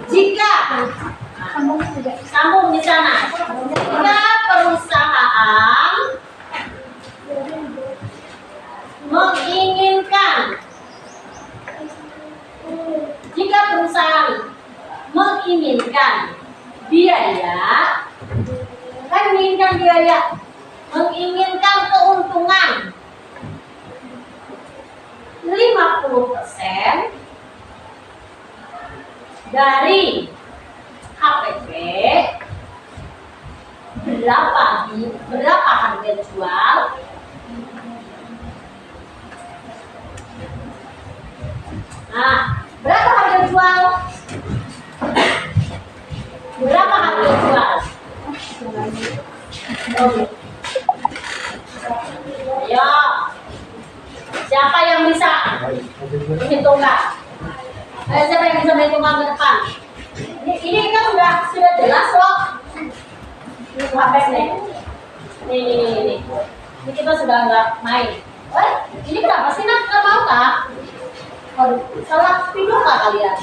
Jika sambung di sana. Jika perusahaan menginginkan biaya, kan menginginkan biaya, menginginkan keuntungan 50% dari HPP, berapa harga jual? Nah, berapa harga jual? Berapa harga jual? Ayo, siapa yang bisa menghitungkan? Siapa yang bisa menghitungkan ke depan? Ini kan sudah jelas loh. Ini. Ini kita sudah nggak main. Ini berapa sih nak? Nggak mau kak? Salah pindah kak kalian?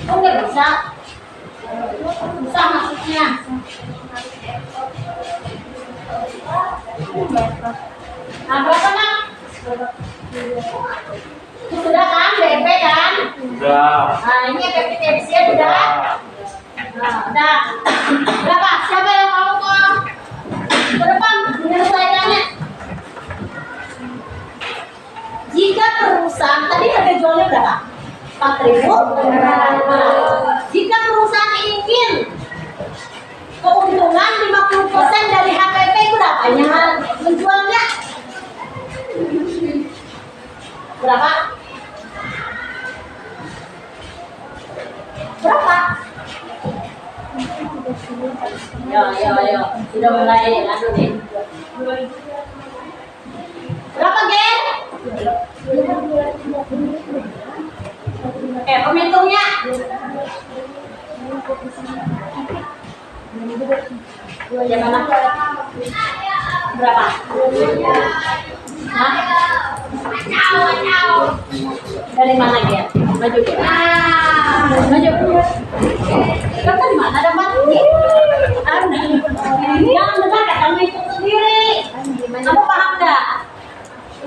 Oh nggak bisa? Bisa maksudnya? Nah berapa nak? Sudah kan? BP kan? Sudah. Nah ini efisiensinya sudah. Nah, berapa? Siapa yang mau ke depan menyelesaikannya? Jika perusahaan tadi harga jualnya berapa? 4.000. Jika perusahaan ingin keuntungan 50% dari HPP, berapanya menjualnya? Berapa? Berapa? Yo. Sudah mulai anu nih. Berapa, Gen? Penghitungnya. Yang mana? Berapa? Hah? Dari mana, Gen? Maju, Gen. Maju. Kan di mana ada mati? Jangan benar, kamu hitung sendiri. Kamu paham nggak?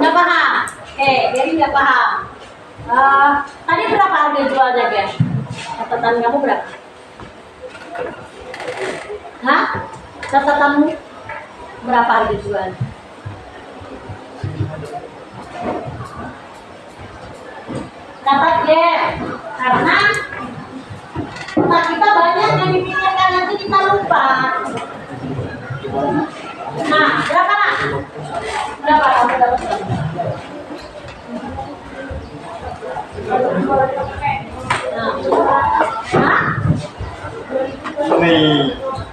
Nggak paham? Jadi nggak paham. Tadi berapa harga jualnya, Gen? Catatan kamu berapa? Hah? Catatanmu berapa harga jual? Catat, Gen. Karena otak kita banyak yang dipikirkan, nanti kita lupa. Nah, berapa nak? Berapa kamu dapat? Nah, Nih.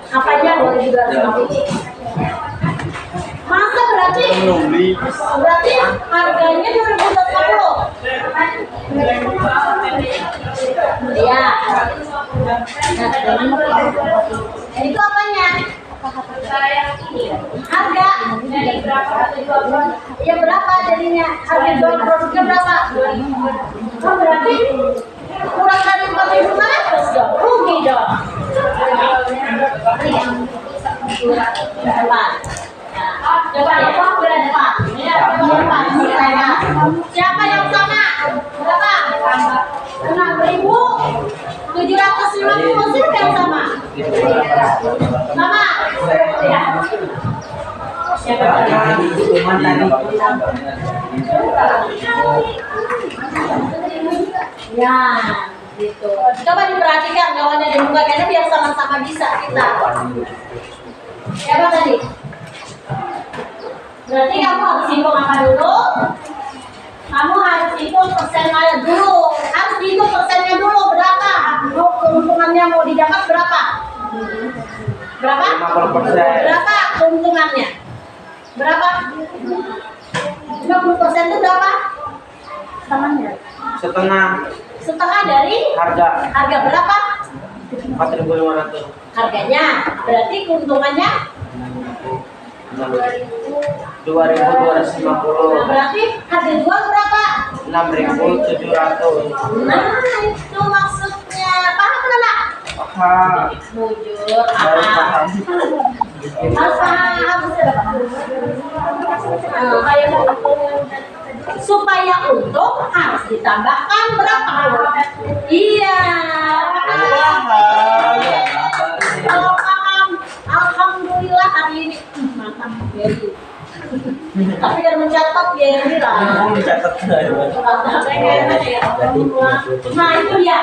apa aja 2.250? Masa berarti harganya 2.250? Iya. Itu apanya? Harga. Ya berapa jadinya? Harga jual produknya berapa? Oh, berarti kurang dari 4.500 dong. Rugi dong. Depan. Coba ya, depan. Siapa yang sama? Berapa? 6.750. Siapa yang sama? Sama. Siapa ya, gitu. Coba diperhatikan kawannya dibuka karena biar sama-sama bisa kita. Siapa tadi? Berarti kamu harus hitung apa dulu? Kamu harus hitung persennya dulu. Harus dihitung persennya dulu berapa? Keuntungannya mau didapat berapa? Berapa? 50%. Berapa keuntungannya? Berapa? 50% itu berapa? Setengahnya. Setengah dari harga berapa? 4.500. Harganya. Berarti keuntungannya 2.250. berarti harga jual berapa? 6.700. Nah, itu maksudnya. Paham nggak? Paham. Bujur, Baru paham. harus paham. Supaya untung harus ditambahkan berapa? Iya. Kalau paham, alhamdulillah hari ini mantap Beri. Tapi kan mencatat Beri lah. Aku mencatat. Nah itu dia.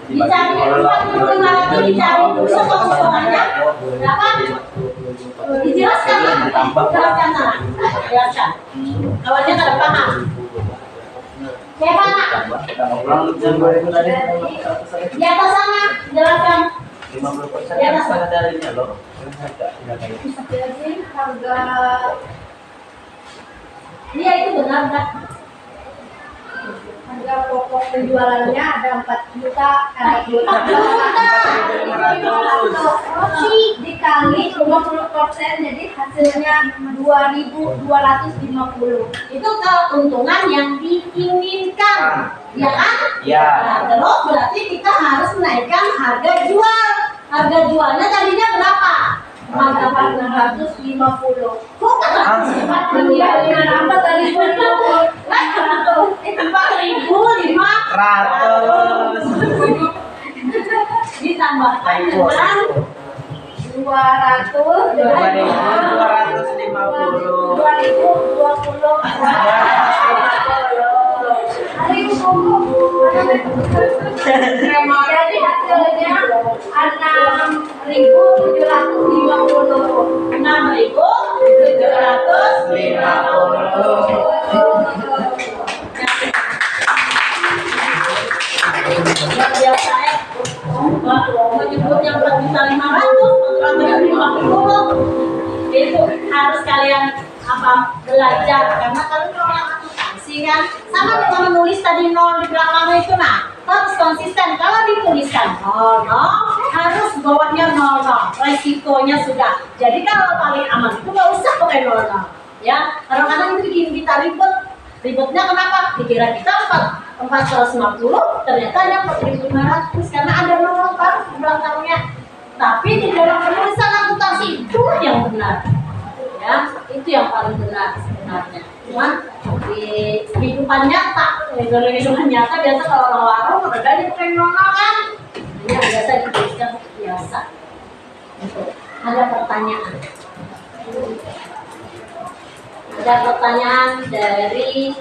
Dicari 4.500 dicari dulu keuntungannya berapa? Dijelaskan lah. Jelaskan lah. Jelaskan. Kalau dia tidak paham. Siapa nak? Di atas sana jelaskan. 50% kan setengah darinya loh. Jadi harga Iya itu benar enggak? harga pokok penjualannya ada 4 juta, ada 2 dikali 50%, jadi hasilnya 2.250. Itu keuntungan yang diinginkan, ya kan? Ya. Nah, terus berarti kita harus menaikkan harga jual. Harga jualnya tadinya berapa? 4.650. Kok kan? Iya, nambah dari 2.050. Itu 4.500 ditambahkan dengan 2.250. Jadi hasilnya 6.750. 6.750. Biasa menyebut yang 4.500, itu harus kalian belajar, karena kalian orang akuntansi kan sama dengan menulis tadi 0 di belakangnya itu. Nah, harus konsisten. Kalau dituliskan 00 harus bawahnya 00, resikonya sudah. Jadi kalau paling aman itu nggak usah pakai 00 ya. Kadang-kadang itu bikin kita ribetnya kenapa? Dikira kita 450, ternyata hanya 4.500 karena ada 0 kan di belakangnya. Tapi di dalam penulisan akuntansi itu yang benar, ya itu yang paling benar sebenarnya. Cuman di kehidupan nyata, kehidupan nyata biasa kalau orang warung harganya pakai 0 kan, ini biasa dituliskan biasa. Ada pertanyaan? Ada pertanyaan dari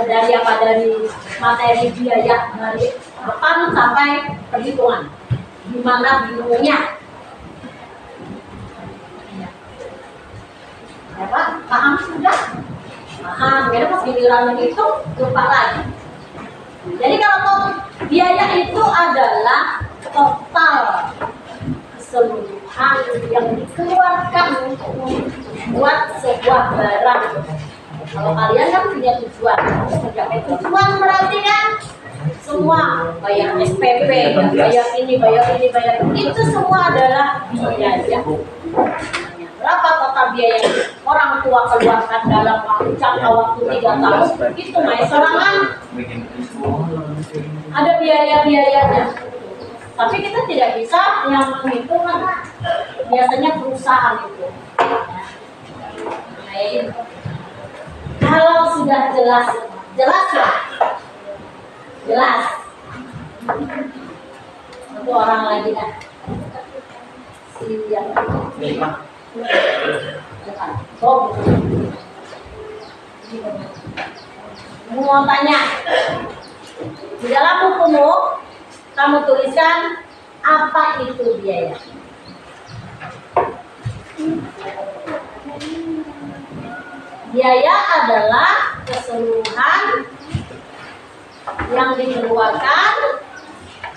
dari materi biaya dari depan sampai perhitungan, gimana bingungnya? Ya Pak, paham sudah? Paham, jadi pas giliran itu lupa lagi. Jadi kalau biaya itu adalah total keseluruhan yang dikeluarkan untuk membuat sebuah barang. Kalau kalian kan punya tujuan, mencapai tujuan berarti kan semua bayar SPP, bayar ini, itu semua adalah biaya. Berapa total biaya yang orang tua keluarkan dalam jangka waktu 3 tahun? Itu masalah. Ada biaya-biayanya. Tapi kita tidak bisa yang menghitung karena biasanya perusahaan itu. Baik. Kalau sudah jelas lah. Jelas. Satu orang lagi dah. Siap. Mau tanya. Di dalam bukumu kamu tuliskan apa itu biaya. Biaya adalah keseluruhan yang dikeluarkan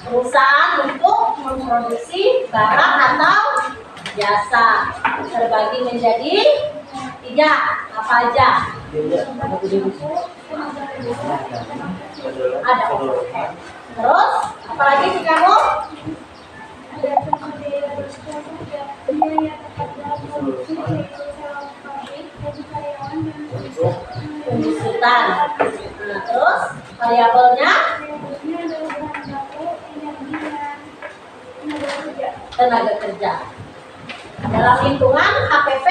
perusahaan untuk memproduksi barang atau jasa. Terbagi menjadi 3. Apa aja? Ada. Terus, apalagi sih kamu? biaya tetap dalam produksi yaitu sewa pabrik bagi karyawan dan pengusutan. Nah, terus variabelnya variabelnya adalah bahan baku, energi, dan tenaga kerja. tenaga kerja. Dalam hitungan HPP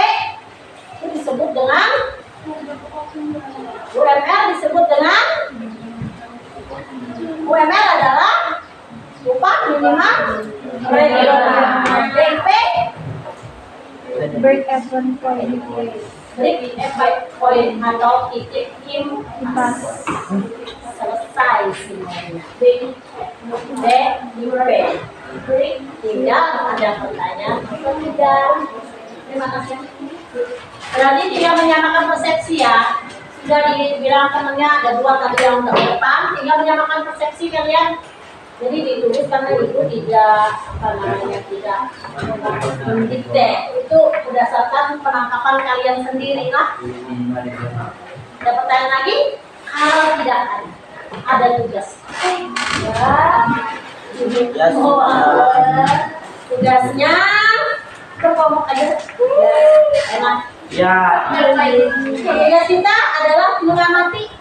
itu disebut dengan UMR, disebut dengan UMR adalah upah minimal regional. BP Break even point. break even point atau titik imbas. Selesai semuanya. BP tinggal ada pertanyaan atau tidak. Terima kasih. Berarti tinggal menyamakan persepsi ya. Sudah dibilang temannya ada dua tadi yang udah depan, tinggal menyamakan persepsi kalian. Jadi ditulis karena itu tidak tidak mendikte, itu berdasarkan penangkapan kalian sendiri lah. Ada pertanyaan lagi? Kalau tidak ada tugas. Ya, tugasnya berkomok aja. Enak. Ya. Tugas kita adalah mengamati.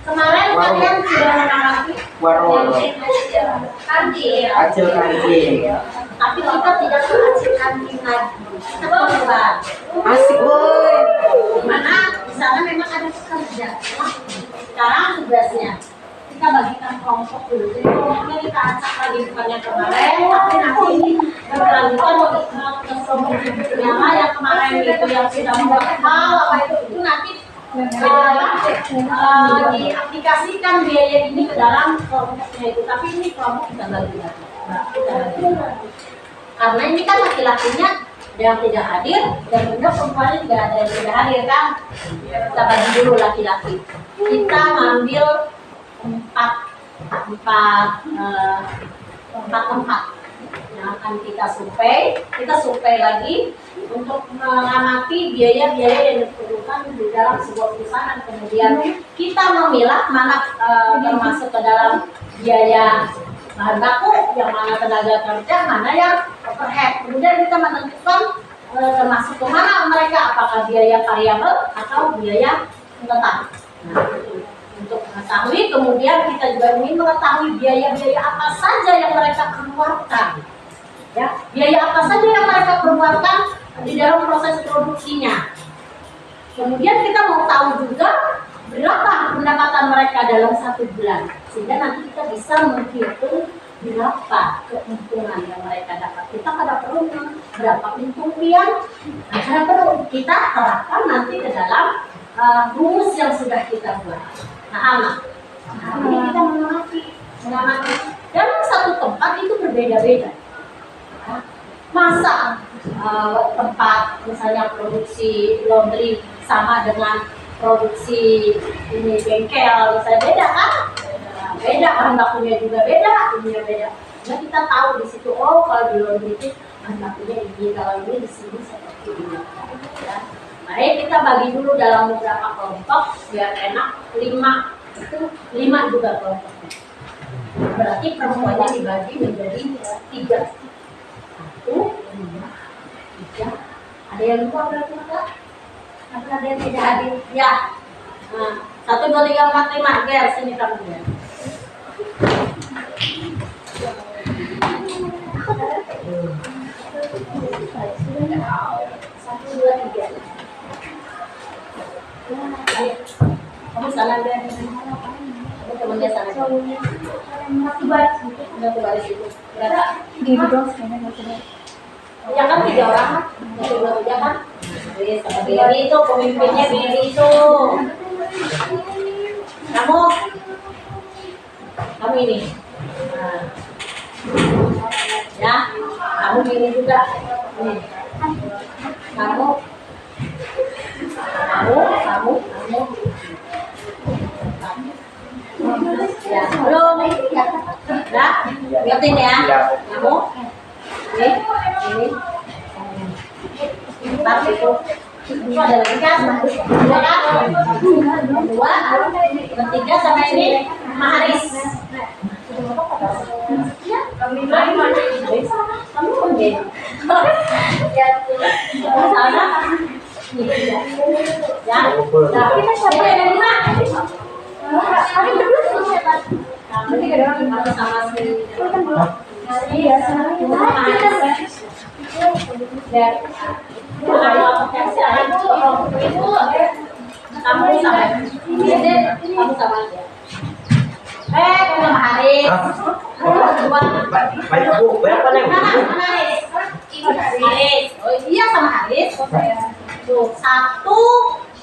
Kemarin kalian sudah mengamati Warung. kantin. Hasil kantin. Tapi kita tidak menghasil kantin lagi. Kita buat. Asik boy. Dimana di sana memang ada pekerja. Sekarang tugasnya kita bagikan kelompok dulu. Jadi kelompoknya kita acak lagi bukannya kemarin, tapi nanti ini berkelanjutan untuk ke kelompok berikutnya yang kemarin itu yang sudah membuat hal apa itu nanti diaplikasikan biaya ini ke dalam kelompoknya itu. Tapi ini kelompok kita bagi lagi. Karena ini kan laki-lakinya yang tidak hadir dan juga perempuannya juga ada yang tidak hadir kan. Kita bagi dulu laki-laki. Kita ngambil empat tempat yang akan kita survei lagi untuk mengamati biaya-biaya yang diperlukan di dalam sebuah perusahaan. Kemudian kita memilah mana termasuk ke dalam biaya bahan baku, yang mana tenaga kerja, mana yang overhead. Kemudian kita menentukan termasuk ke mana mereka, apakah biaya variabel atau biaya tetap. Nah, untuk mengetahui, kemudian kita juga ingin mengetahui biaya-biaya apa saja yang mereka keluarkan, ya, biaya apa saja yang mereka keluarkan di dalam proses produksinya. Kemudian kita mau tahu juga berapa pendapatan mereka dalam 1 bulan, sehingga nanti kita bisa menghitung berapa keuntungan yang mereka dapat. Kita kada perlu berapa untung pian, kada perlu kita terapkan nanti ke dalam rumus yang sudah kita buat. Nah, ini kita mengamati dalam satu tempat itu berbeda-beda. Masa tempat misalnya produksi laundry sama dengan produksi ini bengkel bisa beda kan? Beda, bahan bakunya juga beda, ininya beda. Nah, kita tahu di situ, oh kalau di laundry itu bahan bakunya ini, kalau ini di sini seperti ini. Ya. Mari kita bagi dulu dalam beberapa kelompok biar enak. 5 juga kelompoknya. Berarti perempuannya dibagi menjadi 3. 1, 2, 3. Ada yang lupa berarti enggak? Ada yang tidak hadir? Ya. Nah, 1, 2, 3, 4, 5. Ger, sini kamu ya. Satu, dua, tiga. Kamu salah deh. Kamu teman dia sana. Masih baris itu. Udah baris itu. Gitu dong, sekarang nggak. Ya kan 3 orang kan? Masih 2 kan? Jadi sama Beri itu pemimpinnya Beri itu. Kamu ini. Nah. Ya, kamu Beri juga. Nih. Kamu. Ya, belum. Nah, ingetin ya. Kamu. Ini. Empat itu. Itu ada lagi kan? 2 kan? 2, 3 sama ini Maharis. Kamu Ya tuh. Sana. Ya. Nah, kita siapa yang lima? Kami berdua sih. Kamu sama si. Iya, sama Ya. Kamu sama. Kamu sama aja. Kamu sama Haris. Banyak bu, banyak apa nih? Mana Haris? Haris. Oh iya sama Haris. Tuh, satu.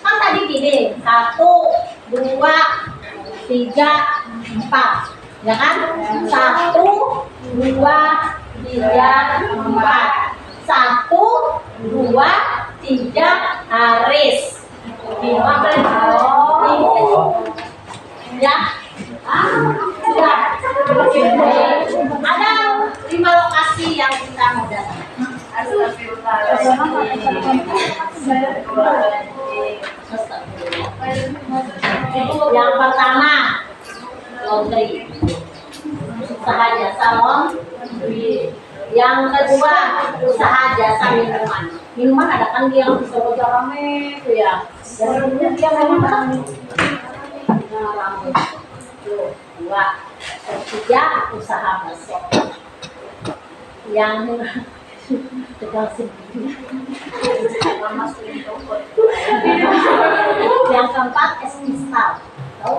Kan tadi gini. 1, 2, 3, 4. Ya kan? 1, 2, 3, 4. 1, 2, 3, Haris. Ya. Sudah. Ada 5 lokasi yang kita mau datang. Yang pertama, laundry. Usaha jasa laundry. Yang kedua, usaha jasa minuman. Minuman ada kan dia yang bisa kerja rame itu ya. Dan dia memang rame. Tuh, 2. Ketiga, usaha bakso. Yang tegal sedih. Yang keempat, es kristal. Tahu?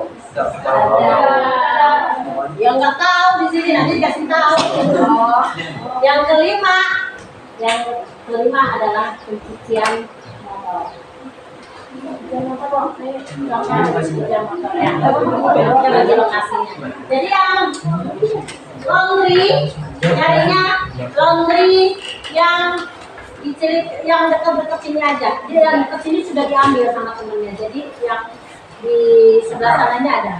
Yang nggak tahu di sini nanti dikasih tahu. Yang kelima adalah pencucian motor. Bagi lokasinya. Jadi yang laundry nyarinya laundry yang yang dekat-dekat sini aja. Jadi yang dekat sini sudah diambil sama temennya. Jadi yang di sebelah sananya ada.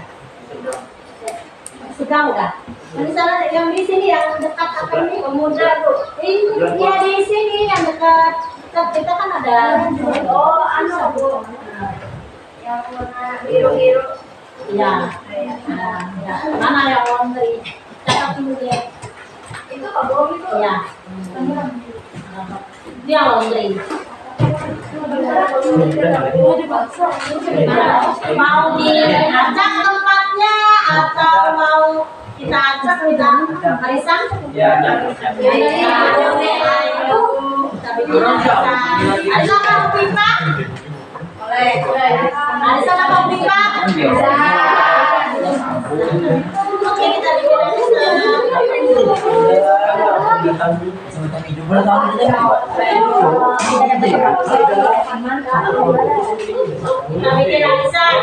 Sudah udah. Misalnya yang di sini yang dekat apa ini pemuda tuh. Ini dia di sini yang dekat kita kan ada. Oh, Bu. yang warna biru-biru. Iya. Ya. Mana yang laundry? Catat dulu dia. Itu Pak Bobi tuh. Iya. Dia laundry. Mau diajak tempatnya atau mau kita ajak kita arisan? Ya. Ayo kita bikin arisan. Arisan mau pipa? Boleh. Arisan mau pipa? Bisa. Oke, kita bikin arisan. Kita bikin arisan.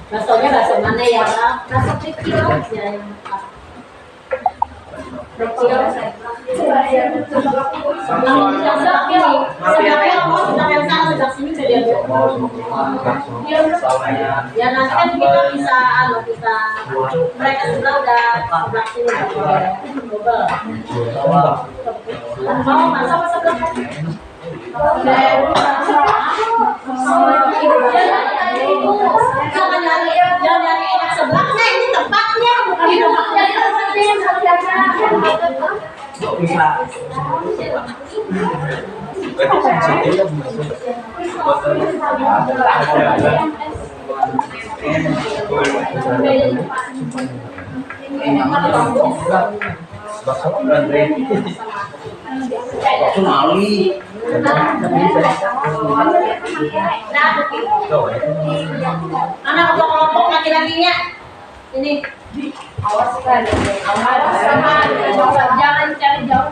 Baksonya bakso mana ya? Bakso kecil aja yang kecil. Sebelah sini sudah ya nanti kan kita bisa mereka sudah sebelah sini mau masak sebelah jangan nyari enak sebelahnya, ini tempatnya bukan mana kelompok laki-lakinya ini awas kan jangan cari jauh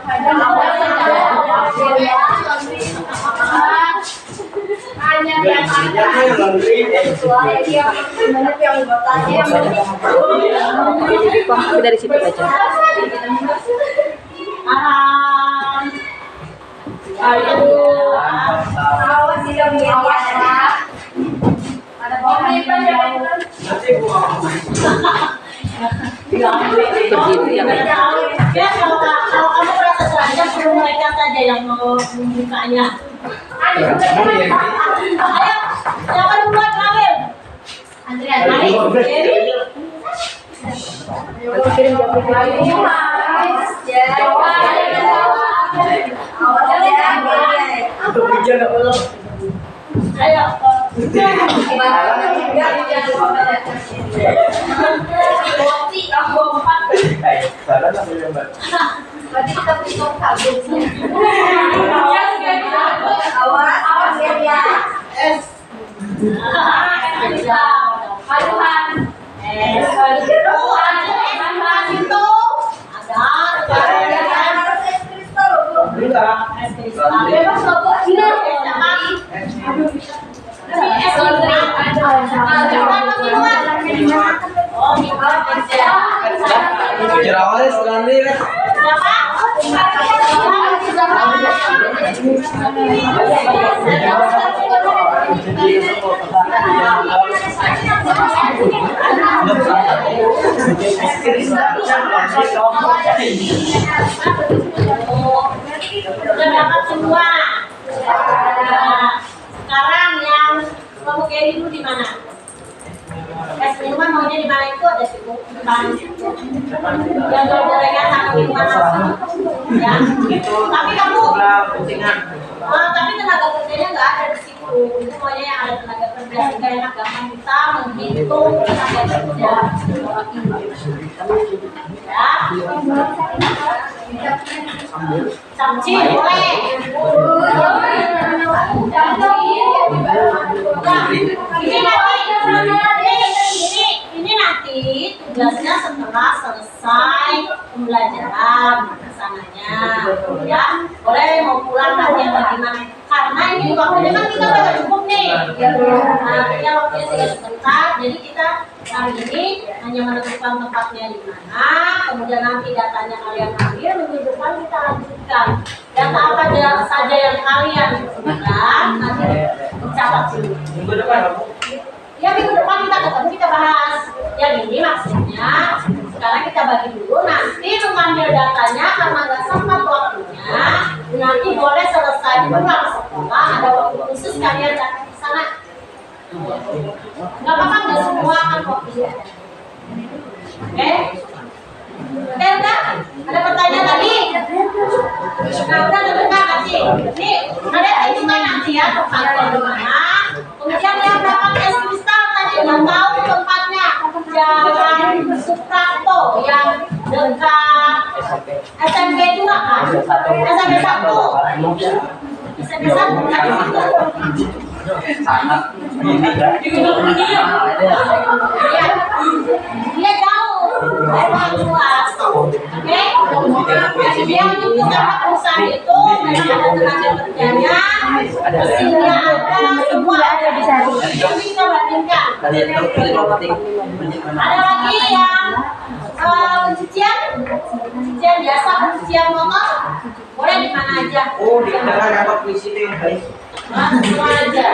hanya yang Aku dari situ aja. Awas tidak ada Ya, kalau kamu merasa terancam, suruh mereka saja yang mau membukanya. Ayo, siapa duluan ngambil? Andrea, Kirim Ayo. Berarti kita hitung sabun. Awas ya. Paduan. Udah dapat semua. Sekarang yang kamu carry dulu di mana? Es minuman maunya di mana itu ada situ depan. Yang gorengan sama minuman langsung. Ya. Tapi kamu tapi tenaga kerjanya nggak ada di situ. Itu maunya yang ada tenaga kerja sehingga enak gampang kita menghitung tenaga kerja. Ya. Samci boleh. Ini nanti tugasnya setelah selesai pembelajaran kesananya, ya boleh mau pulang nanti atau gimana? Karena ini waktunya kan kita udah cukup nih. Nah, kita waktunya tinggal sebentar, jadi kita hari ini hanya menentukan tempatnya di mana, kemudian nanti datanya kalian ambil, minggu depan kita lanjutkan. Data apa saja yang kalian butuhkan nanti dicatat dulu. Minggu depan Ya minggu depan kita ketemu, kita bahas. Yang ini maksudnya sekarang kita bagi dulu, nanti mengambil datanya karena nggak sempat waktunya. Nanti boleh selesai pulang sekolah, ada waktu khusus kalian datang ke sana. Nggak apa-apa, nggak semua kan waktunya. Oke? Oke, udah? Ada pertanyaan lagi? Nah, udah dengar nanti. Nih, ada hitungan nanti ya tempatnya di mana. Kemudian yang dapat es kristal tadi yang tahu tempatnya Jalan Suprapto yang dekat SMP 2 kan? SMP 1. SMP 1 kan di situ. Dia jauh, memang luas. Oke, yang itu karena perusahaan itu memang ada tenaga kerjanya, mesinnya ada, semua ada di sana. Jadi kita bandingkan. Ada lagi yang pencucian biasa, pencucian motor, boleh di mana aja. Oh, di dalam dapat puisi itu yang baik. Semua aja.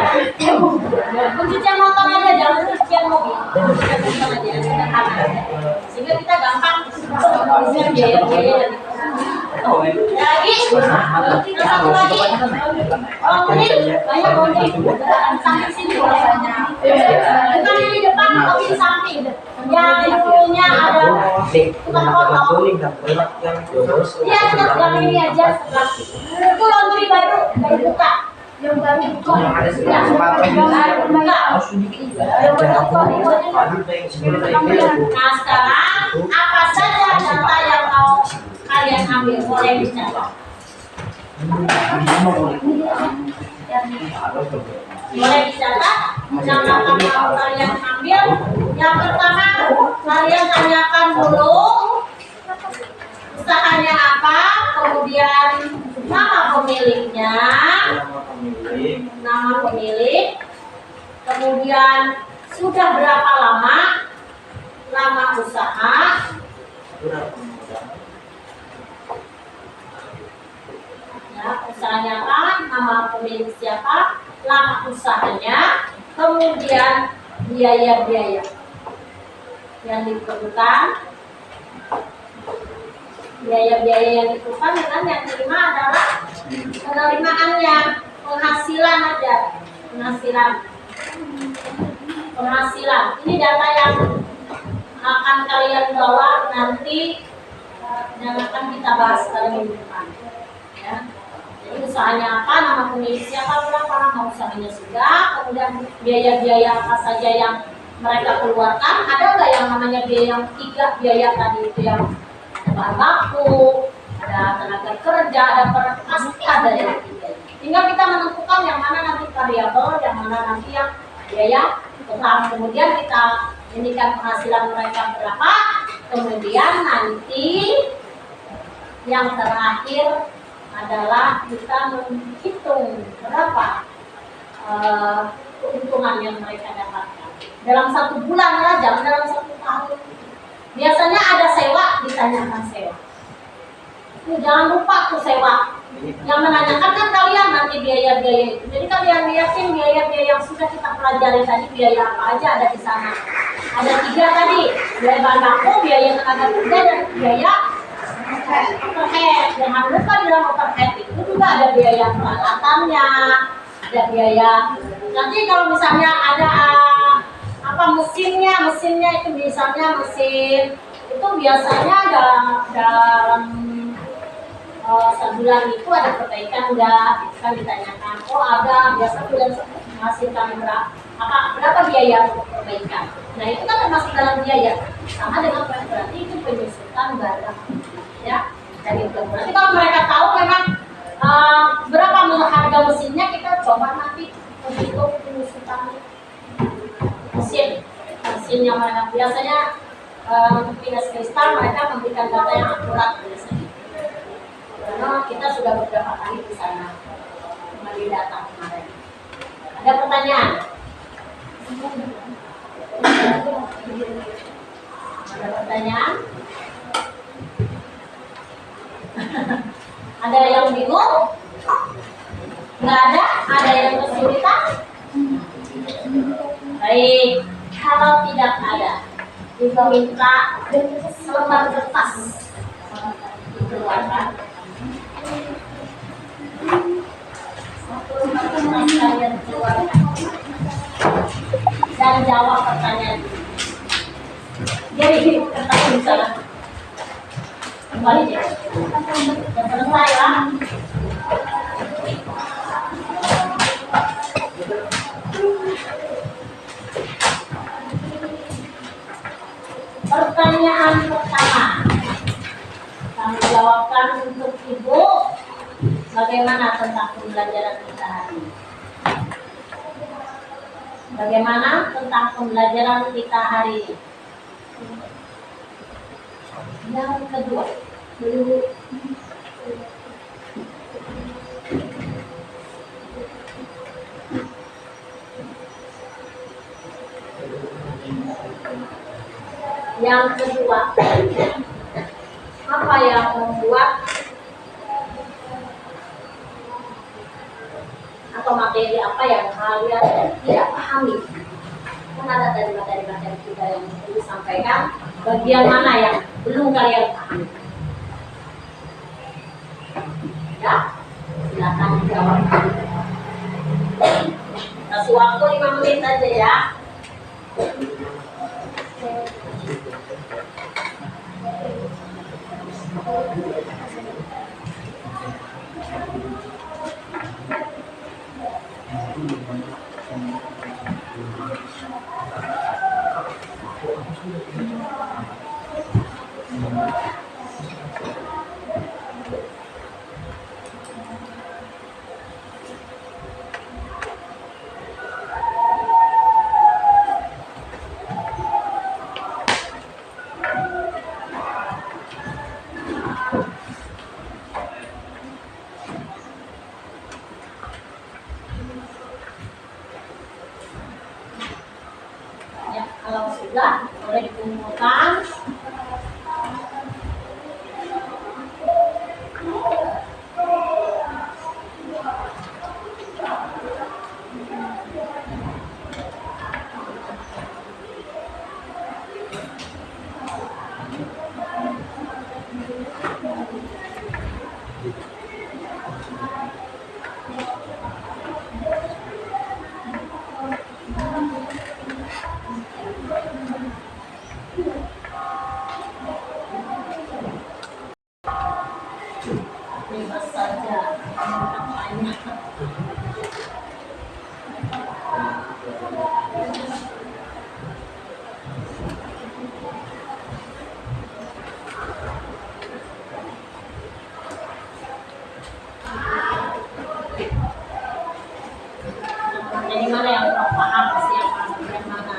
Pencucian motor aja, jangan pencucian mobil. Pencucian aja, sederhana. Sehingga kita gampang bisa biaya-biaya. Lagi, satu lagi. Oh, ini banyak bondik. Samping sini boleh. Bukan di depan, tapi di samping. Yang dulunya ada tukang potong. Iya, kita pegang ini aja. Itu laundry baru buka. Yang baru buka. Nah, sekarang apa saja data yang mau kalian ambil, boleh dicatat. Boleh dicatat yang akan mau kalian ambil. Yang pertama, kalian tanyakan dulu usahanya apa, kemudian nama pemiliknya, kemudian sudah berapa lama usaha, ya, usahanya apa, nama pemilik siapa, lama usahanya, kemudian biaya-biaya. yang diperlukan, biaya-biaya yang diperlukan, dengan yang terima adalah penerimaannya, penghasilan aja, penghasilan. Ini data yang akan kalian bawa nanti, yang akan kita bahas pada minggu depan. Ya. Jadi usahanya apa, nama pemilik siapa, berapa nama usahanya sudah, kemudian biaya-biaya apa saja yang mereka keluarkan. Ada nggak yang namanya biaya yang 3 biaya tadi itu, yang bahan baku, ada tenaga kerja, ada pasti ada yang 3. Tinggal kita menentukan yang mana nanti variabel, yang mana nanti yang biaya tetap. Kemudian kita indikan penghasilan mereka berapa, kemudian nanti yang terakhir adalah kita menghitung berapa keuntungan yang mereka dapatkan dalam 1 bulan ya, jangan dalam 1 tahun. Biasanya ada sewa, ditanyakan sewa. Jangan lupa tuh sewa. Yang menanyakan kan kalian nanti biaya-biaya itu. Jadi kalian lihatin biaya-biaya yang sudah kita pelajari tadi, biaya apa aja ada di sana. Ada 3 tadi, biaya bahan baku, biaya tenaga kerja, dan biaya overhead. Jangan lupa di dalam overhead itu juga ada biaya peralatannya, ada biaya. Nanti kalau misalnya ada mesinnya itu misalnya mesin itu biasanya dalam sebulan itu ada perbaikan enggak, kan ditanyakan. Oh ada, biasa bulan menghasilkan berapa biaya untuk perbaikan. Nah itu kan termasuk dalam biaya, sama dengan berarti itu penyusutan barang ya. Dan itu berarti kalau mereka tahu memang berapa harga mesinnya, kita coba nanti untuk penyusutan mesin yang mereka biasanya untuk pindah kristal, mereka memberikan data yang akurat biasanya. Karena kita sudah beberapa kali di sana mengambil data kemarin. Ada pertanyaan? Ada pertanyaan? Ada yang bingung? Nggak ada? Ada yang kesulitan? Baik, kalau tidak ada, kita minta selembar kertas dikeluarkan. Satu lembar kertas kalian keluarkan dan jawab pertanyaan. Jadi kertas bisa kembali ya. Sudah selesai lah. Pertanyaan pertama kami jawabkan untuk Ibu, bagaimana tentang pembelajaran kita hari ini? Bagaimana tentang pembelajaran kita hari ini? Yang kedua, apa yang membuat atau materi apa yang kalian tidak pahami? Kan ada dari materi-materi kita yang disampaikan, bagian mana yang belum kalian pahami? Ya, silakan dijawab. Kasih waktu 5 menit aja ya. Ya, kalau sudah boleh dikumpulkan. bebas saja. Apanya? Jadi mana yang kurang paham pasti yang mana?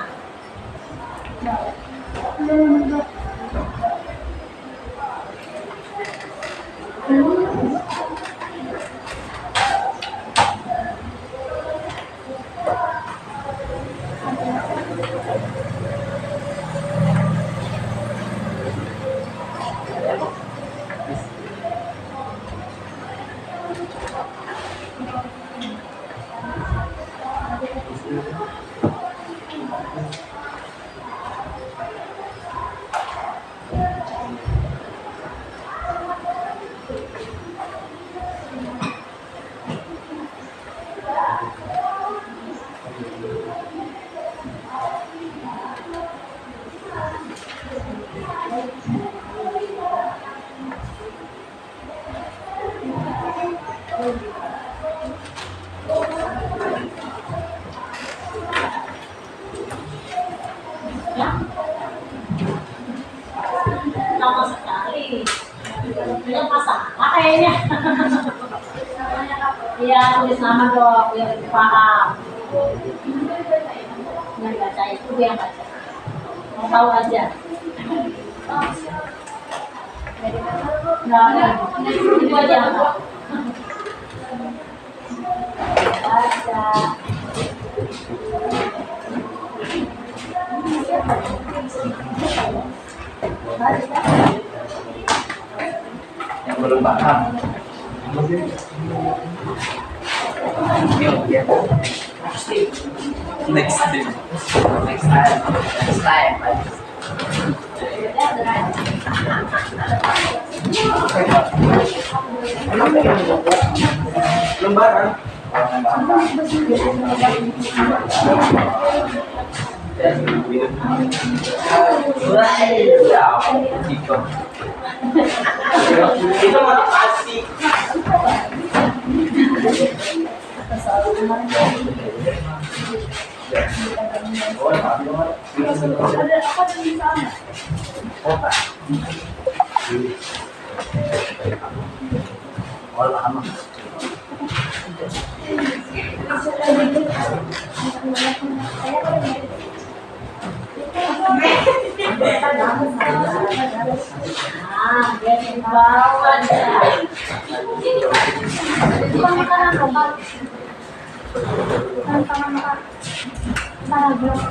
Ya, lama sekali. Ini masalah kayaknya. Iya, tulis nama dong, biar paham. Yang baca itu yang baca. Mau tahu aja. Nah, itu aja. Baca. Yang belum paham. Next time. Lembaran. Itu motivasi. Nah, dia dibawa aja. Bukan makanan lokal. Bukan makanan lokal. Paragraf.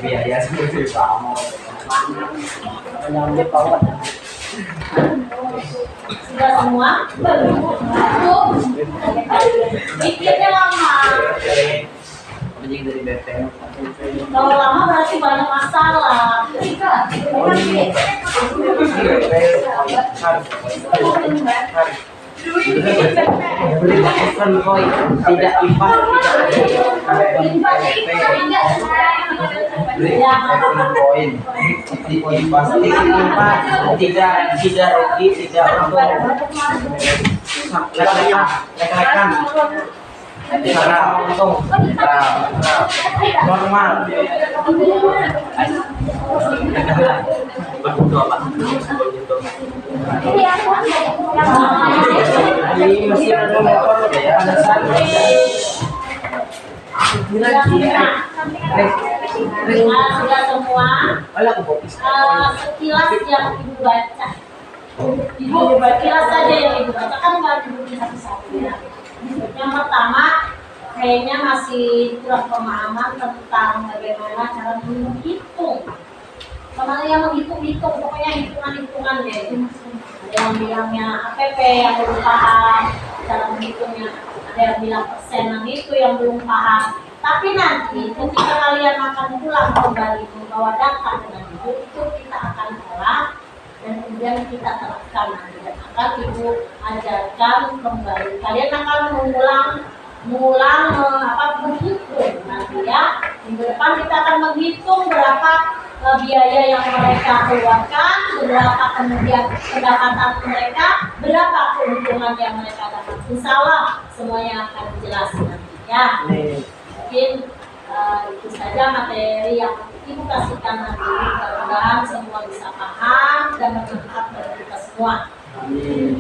Biaya seperti kamu. Sudah semua? Belum. Mikirnya lama. Mending dari BPM. Kalau lama berarti banyak masalah. Tidak impas, tidak rugi, tidak untung, normal. Ini masih ada motor ya, ada sana. Sudah semua. Sekilas yang ibu baca. Ibu sekilas saja yang ibu baca, kan nggak dibuka satu-satu ya. Yang pertama, kayaknya masih kurang pemahaman tentang bagaimana cara menghitung Kemarin yang menghitung-hitung, pokoknya hitungan-hitungan deh. Ada yang bilangnya APP yang belum paham cara menghitungnya, ada yang bilang persenan itu yang belum paham. Tapi nanti ketika kalian akan pulang kembali membawa data dengan itu kita akan olah dan kemudian kita terapkan nanti dan akan ibu ajarkan kembali. Kalian akan menghitung nanti ya. Minggu depan kita akan menghitung berapa biaya yang mereka keluarkan, berapa kemudian pendapatan mereka, berapa keuntungan yang mereka dapat. Insya Allah semuanya akan jelas nanti ya. Mungkin itu saja materi yang ibu kasihkan nanti. Mudah-mudahan semua bisa paham dan bermanfaat bagi kita semua.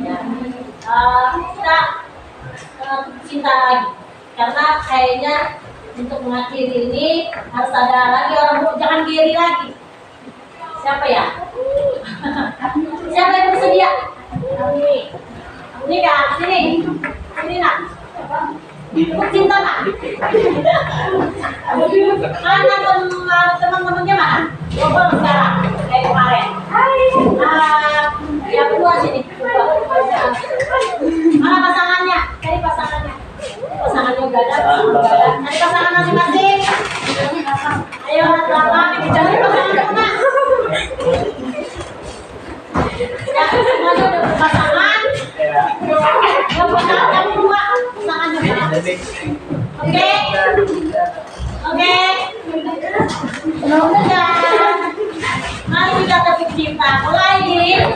Ya. Kita cinta lagi karena kayaknya untuk mengakhiri ini harus ada lagi orang jangan diri lagi. Siapa ya? Siapa yang bersedia? Ini kak, sini nak. Ibu cinta nak. Mana teman-temannya mana? Ngobrol sekarang kayak kemarin. Yang kedua sini. Mana pasangannya? Cari pasangannya. Pasangannya udah ada. Cari pasangan masing-masing. Ayo belakang dicari pasangan mana? Ya, semuanya udah berpasangan. Yang pasangan kamu dua, pasangannya mana? Oke. Udah. Mari kita tepuk cinta. Mulai nih.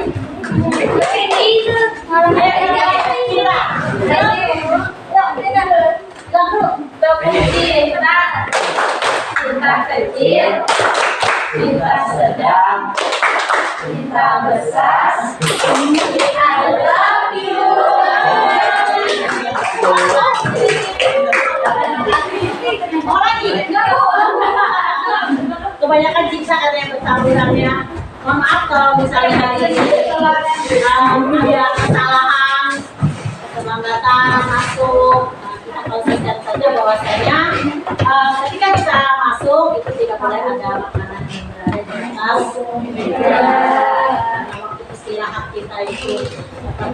Cinta kecil, cinta sedang, cinta besar. I love you. Mau lagi? Kebanyakan cinta katanya bertaburannya. Mohon maaf kalau misalnya hari ini ada kesalahan, keterlambatan masuk. Kita konsisten saja bahwasanya ketika kita masuk itu tidak boleh ada makanan yang berada di atas. Waktu istirahat kita itu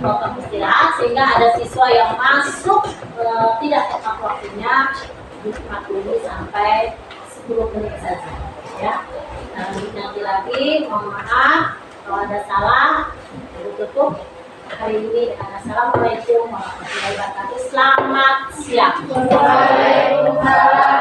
potong istirahat sehingga ada siswa yang masuk tidak tepat waktunya 40 sampai 10 menit saja. Ya, nanti lagi mohon maaf kalau ada salah. Tutup hari ini dengan assalamualaikum warahmatullahi wabarakatuh. Selamat siang. Waalaikumsalam.